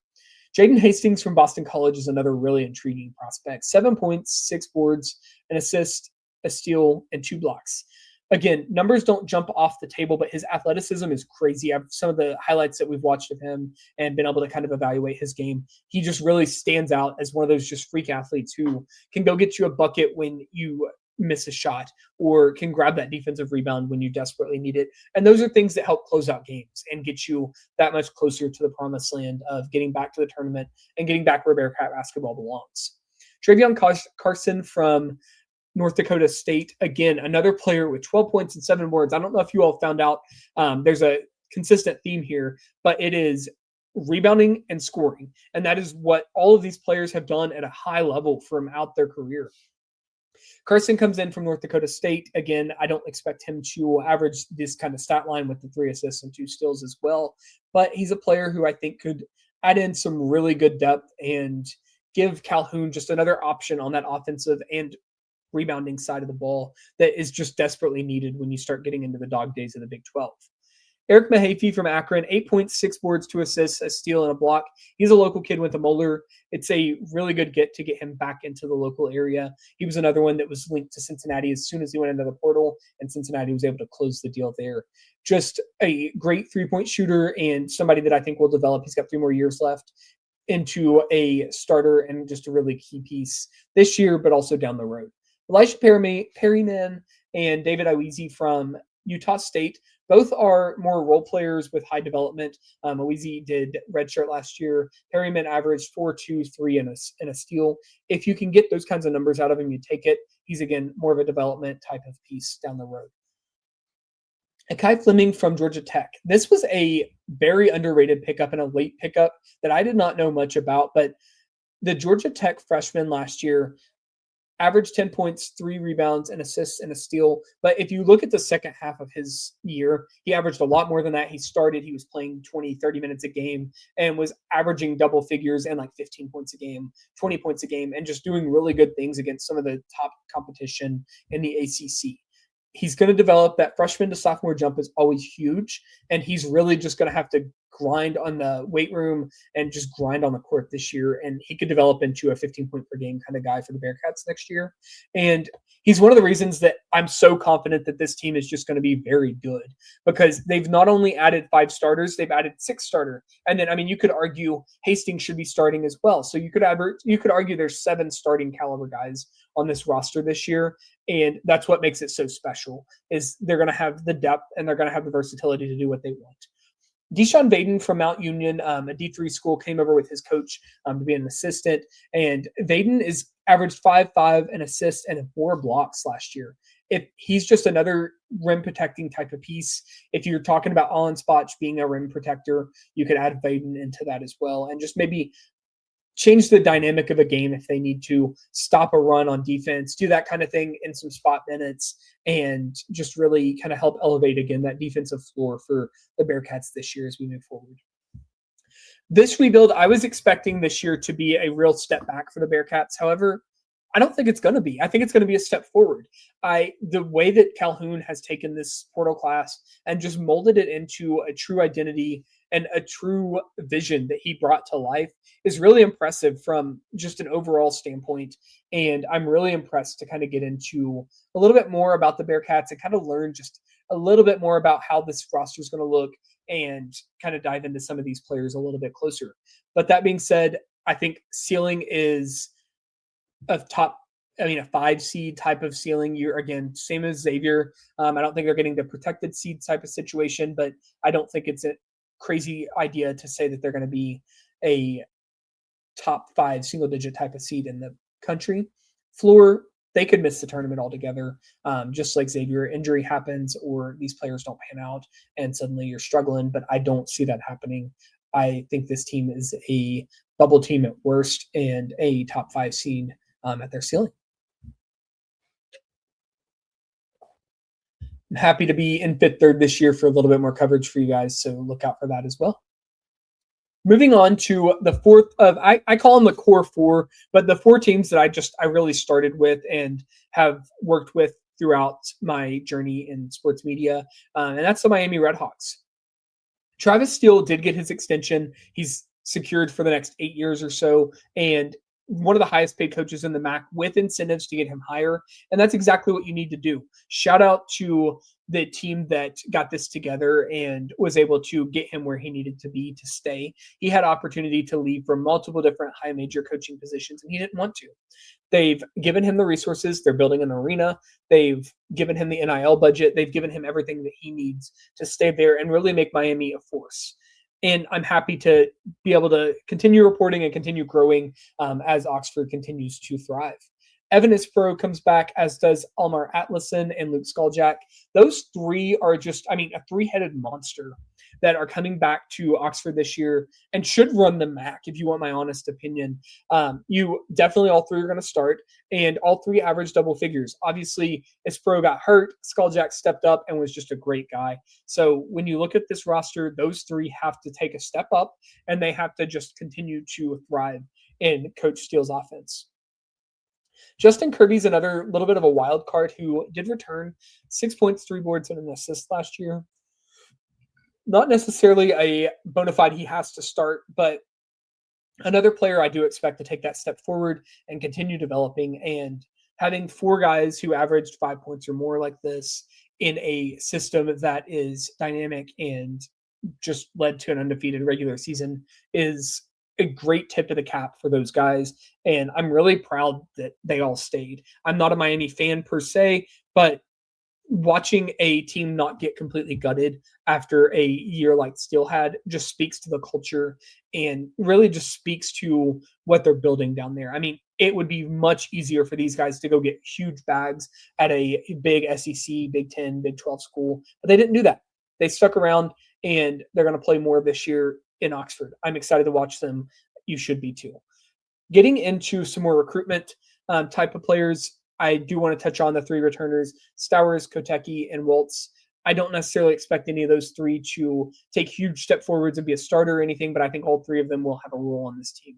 Jaden Hastings from Boston College is another really intriguing prospect. 7 points, 6 boards, an assist, a steal, and 2 blocks. Again, numbers don't jump off the table, but his athleticism is crazy. I've some of the highlights that we've watched of him and been able to kind of evaluate his game. He just really stands out as one of those just freak athletes who can go get you a bucket when you miss a shot or can grab that defensive rebound when you desperately need it. And those are things that help close out games and get you that much closer to the promised land of getting back to the tournament and getting back where Bearcat basketball belongs. Travion Carson from North Dakota State, again, another player with 12 points and 7 boards. I don't know if you all found out there's a consistent theme here, but it is rebounding and scoring. And that is what all of these players have done at a high level throughout their career. Carson comes in from North Dakota State. Again, I don't expect him to average this kind of stat line with the 3 assists and 2 steals as well, but he's a player who I think could add in some really good depth and give Calhoun just another option on that offensive and rebounding side of the ball that is just desperately needed when you start getting into the dog days of the Big 12. Eric Mahaffey from Akron, 8 points, 6 boards, 2 assists, a steal, and a block. He's a local kid with a Moeller. It's a really good get to get him back into the local area. He was another one that was linked to Cincinnati as soon as he went into the portal, and Cincinnati was able to close the deal there. Just a great three-point shooter and somebody that I think will develop. He's got 3 more years left into a starter and just a really key piece this year, but also down the road. Elisha Perryman and David Iwizi from Utah State. Both are more role players with high development. Iwizi did redshirt last year. Perryman averaged 4, 2, 3, and a steal. If you can get those kinds of numbers out of him, you take it. He's, again, more of a development type of piece down the road. Akai Fleming from Georgia Tech. This was a very underrated pickup and a late pickup that I did not know much about, but the Georgia Tech freshman last year averaged 10 points, 3 rebounds, and assists, and a steal. But if you look at the second half of his year, he averaged a lot more than that. He was playing 20, 30 minutes a game and was averaging double figures and like 15 points a game, 20 points a game, and just doing really good things against some of the top competition in the ACC. He's going to develop. That freshman to sophomore jump is always huge, and he's really just going to have to grind on the weight room and just grind on the court this year, and he could develop into a 15-point per game kind of guy for the Bearcats next year. And he's one of the reasons that I'm so confident that this team is just going to be very good, because they've not only added 5 starters, they've added 6 starters. And then, I mean, you could argue Hastings should be starting as well. So you could argue there's 7 starting caliber guys on this roster this year. And that's what makes it so special, is they're going to have the depth and they're going to have the versatility to do what they want. Deshaun Vaden from Mount Union, a D3 school, came over with his coach to be an assistant. And Vaden is averaged 5.5, an assist, and 4 blocks last year. If he's just another rim protecting type of piece, if you're talking about Alan Spotch being a rim protector, you could add Vaden into that as well, and just maybe change the dynamic of a game if they need to, stop a run on defense, do that kind of thing in some spot minutes, and just really kind of help elevate, again, that defensive floor for the Bearcats this year as we move forward. This rebuild, I was expecting this year to be a real step back for the Bearcats. However, I don't think it's going to be. I think it's going to be a step forward. The way that Calhoun has taken this portal class and just molded it into a true identity and a true vision that he brought to life is really impressive from just an overall standpoint. And I'm really impressed to kind of get into a little bit more about the Bearcats and kind of learn just a little bit more about how this roster is going to look and kind of dive into some of these players a little bit closer. But that being said, I think ceiling is a 5 seed type of ceiling. You're, again, same as Xavier. I don't think they're getting the protected seed type of situation, but I don't think it's a crazy idea to say that they're going to be a top 5 single digit type of seed in the country. Floor, they could miss the tournament altogether. Just like Xavier, injury happens or these players don't pan out and suddenly you're struggling, but I don't see that happening. I think this team is a bubble team at worst and a top 5 seed at their ceiling. I'm happy to be in Fifth Third this year for a little bit more coverage for you guys, so look out for that as well. Moving on to the fourth of, I call them the core 4, but the 4 teams that I really started with and have worked with throughout my journey in sports media, and that's the Miami Redhawks. Travis Steele did get his extension. He's secured for the next 8 years or so, and one of the highest paid coaches in the MAC with incentives to get him higher. And that's exactly what you need to do. Shout out to the team that got this together and was able to get him where he needed to be to stay. He had opportunity to leave for multiple different high major coaching positions, and he didn't want to. They've given him the resources. They're building an arena. They've given him the NIL budget. They've given him everything that he needs to stay there and really make Miami a force. And I'm happy to be able to continue reporting and continue growing as Oxford continues to thrive. Evan Ispro comes back, as does Almar Atlason and Luke Skaljak. Those three are just, a three-headed monster that are coming back to Oxford this year and should run the MAC, if you want my honest opinion. You definitely, all three are going to start, and all three average double figures. Obviously, Ispro got hurt. Skaljak stepped up and was just a great guy. So when you look at this roster, those three have to take a step up, and they have to just continue to thrive in Coach Steele's offense. Justin Kirby's another little bit of a wild card who did return 6 points, 3 boards, and an assist last year. Not necessarily a bona fide he has to start, but another player I do expect to take that step forward and continue developing, and having 4 guys who averaged 5 points or more like this in a system that is dynamic and just led to an undefeated regular season is a great tip of the cap for those guys. And I'm really proud that they all stayed. I'm not a Miami fan per se, but watching a team not get completely gutted after a year like Steele had just speaks to the culture and really just speaks to what they're building down there. It would be much easier for these guys to go get huge bags at a big SEC, Big 10, Big 12 school, but they didn't do that. They stuck around, and they're going to play more this year in Oxford. I'm excited to watch them. You should be too. Getting into some more recruitment type of players, I do want to touch on the 3 returners, Stowers, Kotecki, and Waltz. I don't necessarily expect any of those 3 to take huge step forwards and be a starter or anything, but I think all 3 of them will have a role on this team.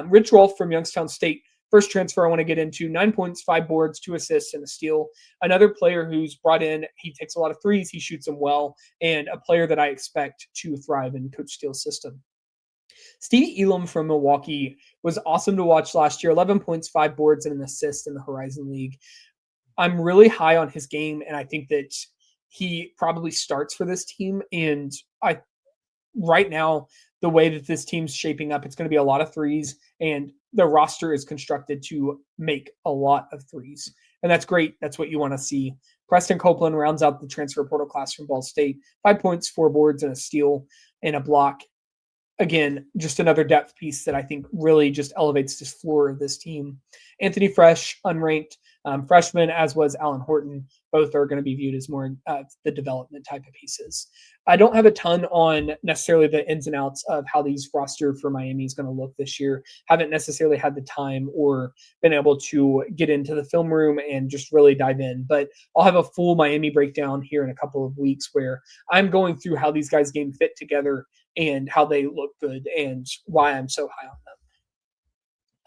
Rich Rolfe from Youngstown State, first transfer I want to get into, 9 points, 5 boards, 2 assists, and a steal. Another player who's brought in, he takes a lot of threes, he shoots them well, and a player that I expect to thrive in Coach Steele's system. Stevie Elam from Milwaukee was awesome to watch last year, 11 points, 5 boards, and an assist in the Horizon League. I'm really high on his game, and I think that he probably starts for this team. And right now, the way that this team's shaping up, it's going to be a lot of threes, and the roster is constructed to make a lot of threes. And that's great. That's what you want to see. Preston Copeland rounds out the transfer portal class from Ball State, 5 points, 4 boards, and a steal and a block. Again, just another depth piece that I think really just elevates this floor of this team. Anthony Fresh, unranked freshman, as was Alan Horton. Both are going to be viewed as more the development type of pieces. I don't have a ton on necessarily the ins and outs of how these roster for Miami is going to look this year. Haven't necessarily had the time or been able to get into the film room and just really dive in. But I'll have a full Miami breakdown here in a couple of weeks where I'm going through how these guys game fit together and how they look good and why I'm so high on them.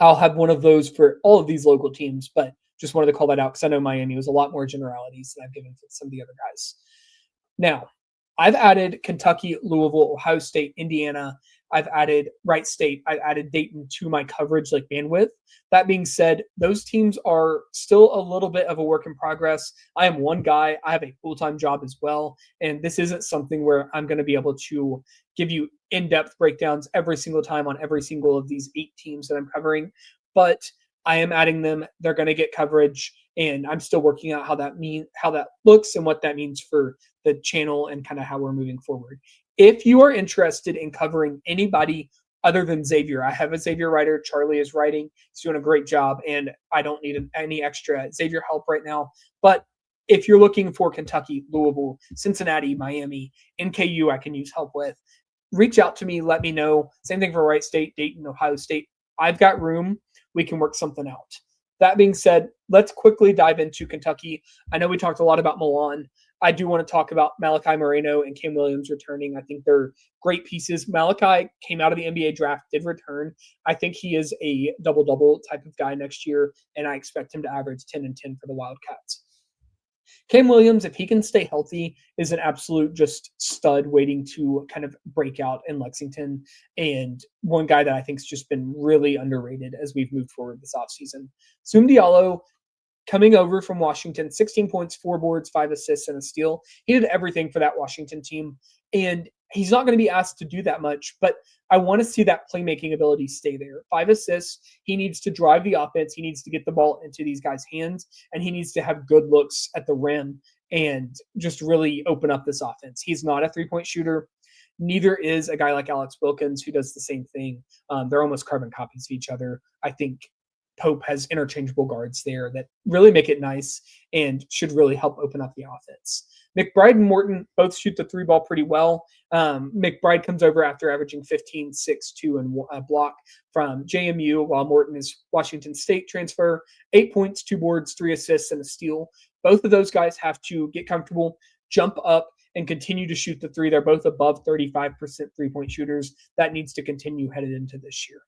I'll have one of those for all of these local teams, but just wanted to call that out because I know Miami was a lot more generalities than I've given to some of the other guys. Now, I've added Kentucky, Louisville, Ohio State, Indiana. I've added Wright State. I've added Dayton to my coverage like bandwidth. That being said, those teams are still a little bit of a work in progress. I am one guy. I have a full-time job as well. And this isn't something where I'm going to be able to give you in-depth breakdowns every single time on every single of these 8 teams that I'm covering. But I am adding them. They're going to get coverage. And I'm still working out how that looks and what that means for the channel and kind of how we're moving forward. If you are interested in covering anybody other than Xavier, I have a Xavier writer. Charlie is writing. He's doing a great job, and I don't need any extra Xavier help right now. But if you're looking for Kentucky, Louisville, Cincinnati, Miami, NKU, I can use help with, reach out to me. Let me know. Same thing for Wright State, Dayton, Ohio State. I've got room. We can work something out. That being said, let's quickly dive into Kentucky. I know we talked a lot about Milan. I do want to talk about Malachi Moreno and Cam Williams returning. I think they're great pieces. Malachi came out of the NBA draft, did return. I think he is a double-double type of guy next year, and I expect him to average 10 and 10 for the Wildcats. Cam Williams, if he can stay healthy, is an absolute just stud waiting to kind of break out in Lexington, and one guy that I think has just been really underrated as we've moved forward this offseason. Soum Diallo, coming over from Washington, 16 points, 4 boards, 5 assists, and a steal. He did everything for that Washington team, and he's not going to be asked to do that much, but I want to see that playmaking ability stay there. 5 assists. He needs to drive the offense. He needs to get the ball into these guys' hands, and he needs to have good looks at the rim and just really open up this offense. He's not a three-point shooter. Neither is a guy like Alex Wilkins, who does the same thing. They're almost carbon copies of each other. I think Pope has interchangeable guards there that really make it nice and should really help open up the offense. McBride and Morton both shoot the 3-ball pretty well. McBride comes over after averaging 15, 6, 2, and a block from JMU, while Morton is Washington State transfer. 8 points, 2 boards, 3 assists, and a steal. Both of those guys have to get comfortable, jump up, and continue to shoot the 3. They're both above 35% three-point shooters. That needs to continue headed into this year.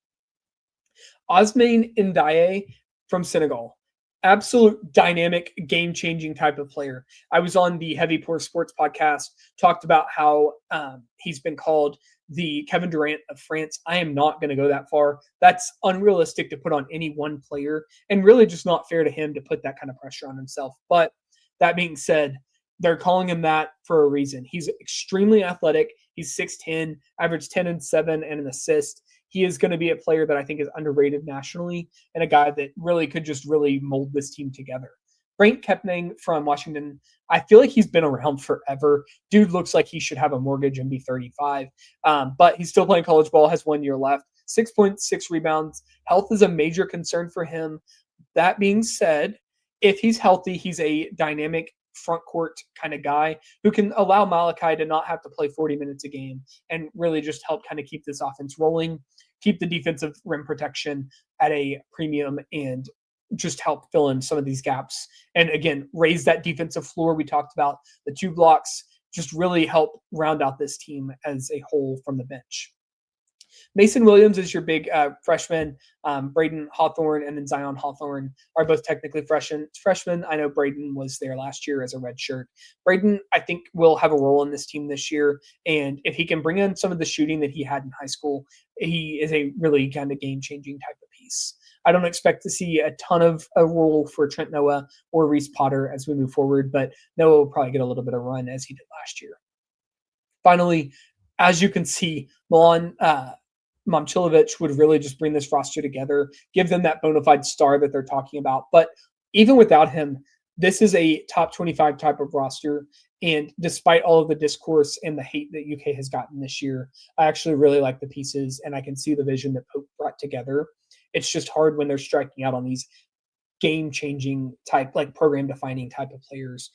Ousmane Ndiaye from Senegal. Absolute dynamic, game-changing type of player. I was on the Heavy Pour Sports podcast, talked about how he's been called the Kevin Durant of France. I am not going to go that far. That's unrealistic to put on any one player, and really just not fair to him to put that kind of pressure on himself. But that being said, they're calling him that for a reason. He's extremely athletic. He's 6'10", averaged 10 and 7 and an assist. He is going to be a player that I think is underrated nationally and a guy that really could just really mold this team together. Frank Kepning from Washington, I feel like he's been around forever. Dude looks like he should have a mortgage and be 35, but he's still playing college ball, has 1 year left. 6 points, 6 rebounds. Health is a major concern for him. That being said, if he's healthy, he's a dynamic front court kind of guy who can allow Malachi to not have to play 40 minutes a game and really just help kind of keep this offense rolling, keep the defensive rim protection at a premium, and just help fill in some of these gaps. And again, raise that defensive floor. We talked about the 2 blocks, just really help round out this team as a whole from the bench. Mason Williams is your big freshman. Braden Hawthorne and then Zion Hawthorne are both technically freshmen. I know Braden was there last year as a redshirt. Braden, I think, will have a role in this team this year. And if he can bring in some of the shooting that he had in high school, he is a really kind of game-changing type of piece. I don't expect to see a ton of a role for Trent Noah or Reese Potter as we move forward, but Noah will probably get a little bit of run as he did last year. Finally, as you can see, Milan Momcilovic would really just bring this roster together, give them that bona fide star that they're talking about. But even without him, this is a top 25 type of roster. And despite all of the discourse and the hate that UK has gotten this year, I actually really like the pieces, and I can see the vision that Pope brought together. It's just hard when they're striking out on these game-changing type, like program-defining type of players,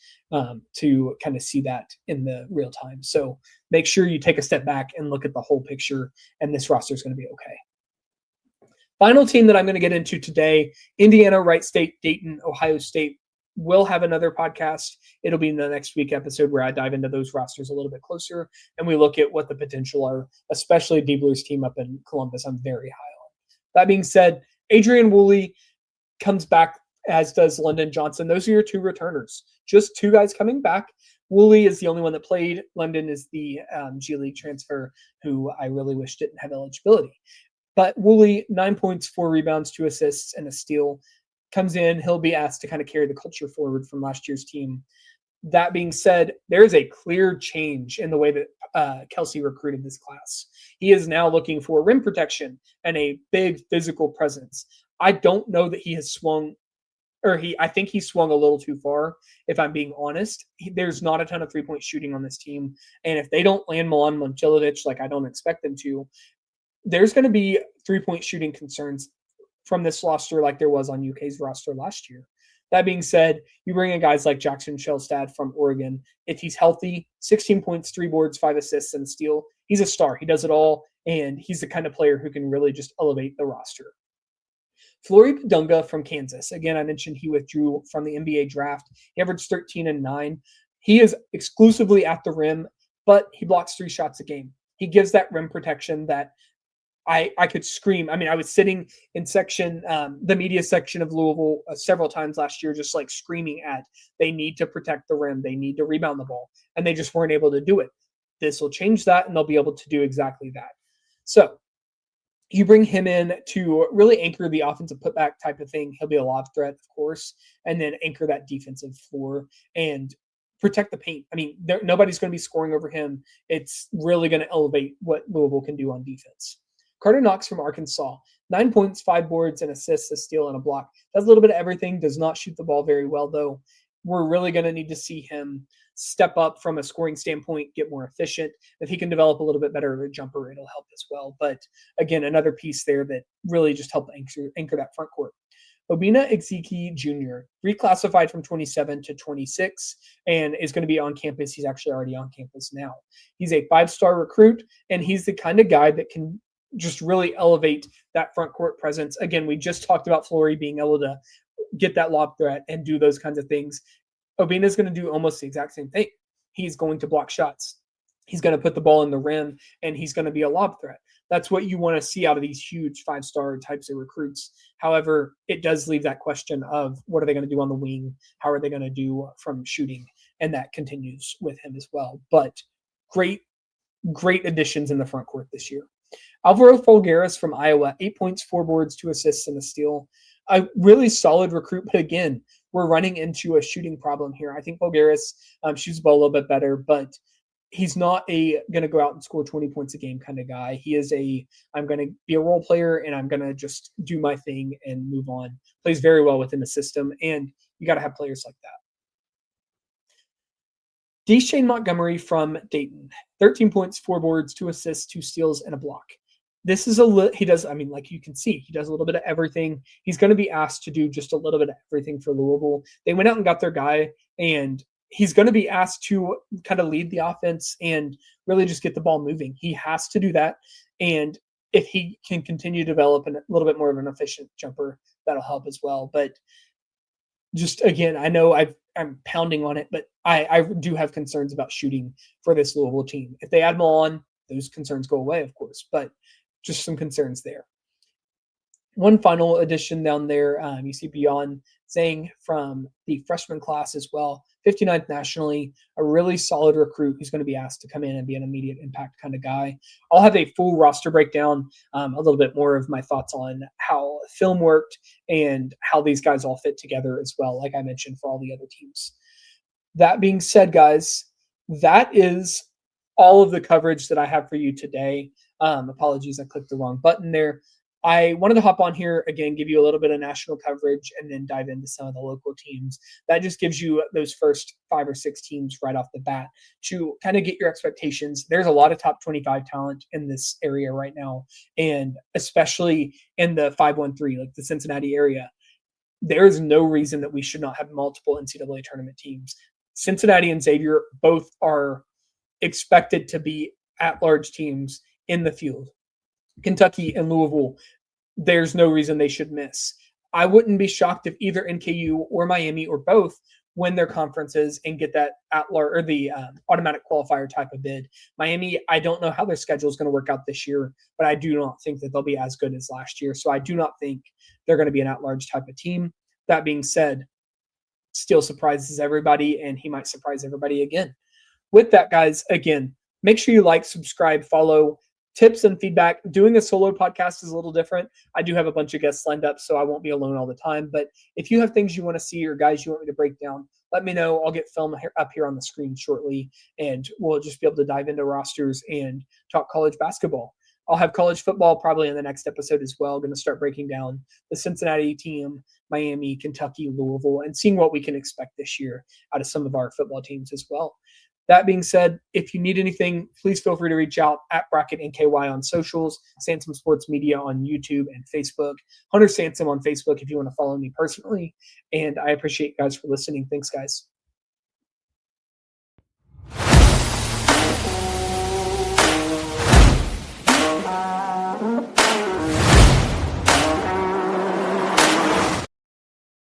to kind of see that in the real time. So make sure you take a step back and look at the whole picture, and this roster is going to be okay. Final team that I'm going to get into today, Indiana, Wright State, Dayton, Ohio State. We'll have another podcast. It'll be in the next week episode where I dive into those rosters a little bit closer, and we look at what the potential are, especially Diebler's team up in Columbus. I'm very high on. That being said, Adrian Woolley comes back, as does London Johnson. Those are your 2 returners. Just 2 guys coming back. Woolley is the only one that played. London is the G League transfer who I really wish didn't have eligibility. But Woolley, 9 points, 4 rebounds, 2 assists, and a steal. Comes in. He'll be asked to kind of carry the culture forward from last year's team. That being said, there is a clear change in the way that Kelsey recruited this class. He is now looking for rim protection and a big physical presence. I don't know that he has swung, or I think he swung a little too far, if I'm being honest. There's not a ton of three-point shooting on this team. And if they don't land Milan Momcilovic, like I don't expect them to, there's going to be three-point shooting concerns from this roster like there was on UK's roster last year. That being said, you bring in guys like Jackson Shelstad from Oregon. If he's healthy, 16 points, 3 boards, 5 assists, and a steal. He's a star. He does it all, and he's the kind of player who can really just elevate the roster. Flory Padunga from Kansas. Again, I mentioned he withdrew from the NBA draft. He averaged 13 and 9. He is exclusively at the rim, but he blocks 3 shots a game. He gives that rim protection that I could scream. I mean, I was sitting in the media section of Louisville several times last year, just like screaming at, they need to protect the rim. They need to rebound the ball. And they just weren't able to do it. This will change that, and they'll be able to do exactly that. So you bring him in to really anchor the offensive putback type of thing. He'll be a lob threat, of course, and then anchor that defensive floor and protect the paint. I mean, nobody's going to be scoring over him. It's really going to elevate what Louisville can do on defense. Carter Knox from Arkansas, 9 points, 5 boards, and assists, a steal, and a block. Does a little bit of everything, does not shoot the ball very well, though. We're really going to need to see him step up from a scoring standpoint, get more efficient. If he can develop a little bit better of a jumper, it'll help as well. But again, another piece there that really just helped anchor that front court. Obinna Ezike Jr., reclassified from 27 to 26 and is going to be on campus. He's actually already on campus now. He's a 5-star recruit, and he's the kind of guy that can just really elevate that front court presence. Again, we just talked about Flory being able to get that lob threat and do those kinds of things. Obinna is going to do almost the exact same thing. He's going to block shots. He's going to put the ball in the rim, and he's going to be a lob threat. That's what you want to see out of these huge 5-star types of recruits. However, it does leave that question of what are they going to do on the wing? How are they going to do from shooting? And that continues with him as well. But great additions in the front court this year. Alvaro Folgueras from Iowa, 8 points, 4 boards, 2 assists, and a steal. A really solid recruit, but again, we're running into a shooting problem here. I think Folgueras shoots the ball a little bit better, but he's not going to go out and score 20 points a game kind of guy. He is I'm going to be a role player, and I'm going to just do my thing and move on. Plays very well within the system, and you got to have players like that. Deshane Montgomery from Dayton, 13 points, 4 boards, 2 assists, 2 steals, and a block. This is like you can see, he does a little bit of everything. He's going to be asked to do just a little bit of everything for Louisville. They went out and got their guy, and he's going to be asked to kind of lead the offense and really just get the ball moving. He has to do that. And if he can continue to develop a little bit more of an efficient jumper, that'll help as well. But just, again, I know I'm pounding on it, but I do have concerns about shooting for this Louisville team. If they add Milan, those concerns go away, of course, but just some concerns there. One final addition down there, you see Beyond Zhang from the freshman class as well, 59th nationally, a really solid recruit who's going to be asked to come in and be an immediate impact kind of guy. I'll have a full roster breakdown, a little bit more of my thoughts on how film worked and how these guys all fit together as well, like I mentioned, for all the other teams. That being said, guys, that is all of the coverage that I have for you today. Apologies, I clicked the wrong button there. I wanted to hop on here, again, give you a little bit of national coverage and then dive into some of the local teams. That just gives you those first 5 or 6 teams right off the bat to kind of get your expectations. There's a lot of top 25 talent in this area right now, and especially in the 513, like the Cincinnati area. There is no reason that we should not have multiple NCAA tournament teams. Cincinnati and Xavier both are expected to be at-large teams in the field. Kentucky and Louisville, there's no reason they should miss. I wouldn't be shocked if either NKU or Miami or both win their conferences and get that at-large or the automatic qualifier type of bid. Miami, I don't know how their schedule is going to work out this year, but I do not think that they'll be as good as last year. So I do not think they're going to be an at-large type of team. That being said, still surprises everybody, and he might surprise everybody again. With that, guys, again, make sure you like, subscribe, follow. Tips and feedback. Doing a solo podcast is a little different. I do have a bunch of guests lined up, so I won't be alone all the time. But if you have things you want to see or guys you want me to break down, let me know. I'll get film up here on the screen shortly, and we'll just be able to dive into rosters and talk college basketball. I'll have college football probably in the next episode as well. Going to start breaking down the Cincinnati team, Miami, Kentucky, Louisville, and seeing what we can expect this year out of some of our football teams as well. That being said, if you need anything, please feel free to reach out at Bracket NKY on socials, Sansom Sports Media on YouTube and Facebook, Hunter Sansom on Facebook if you want to follow me personally. And I appreciate you guys for listening. Thanks, guys.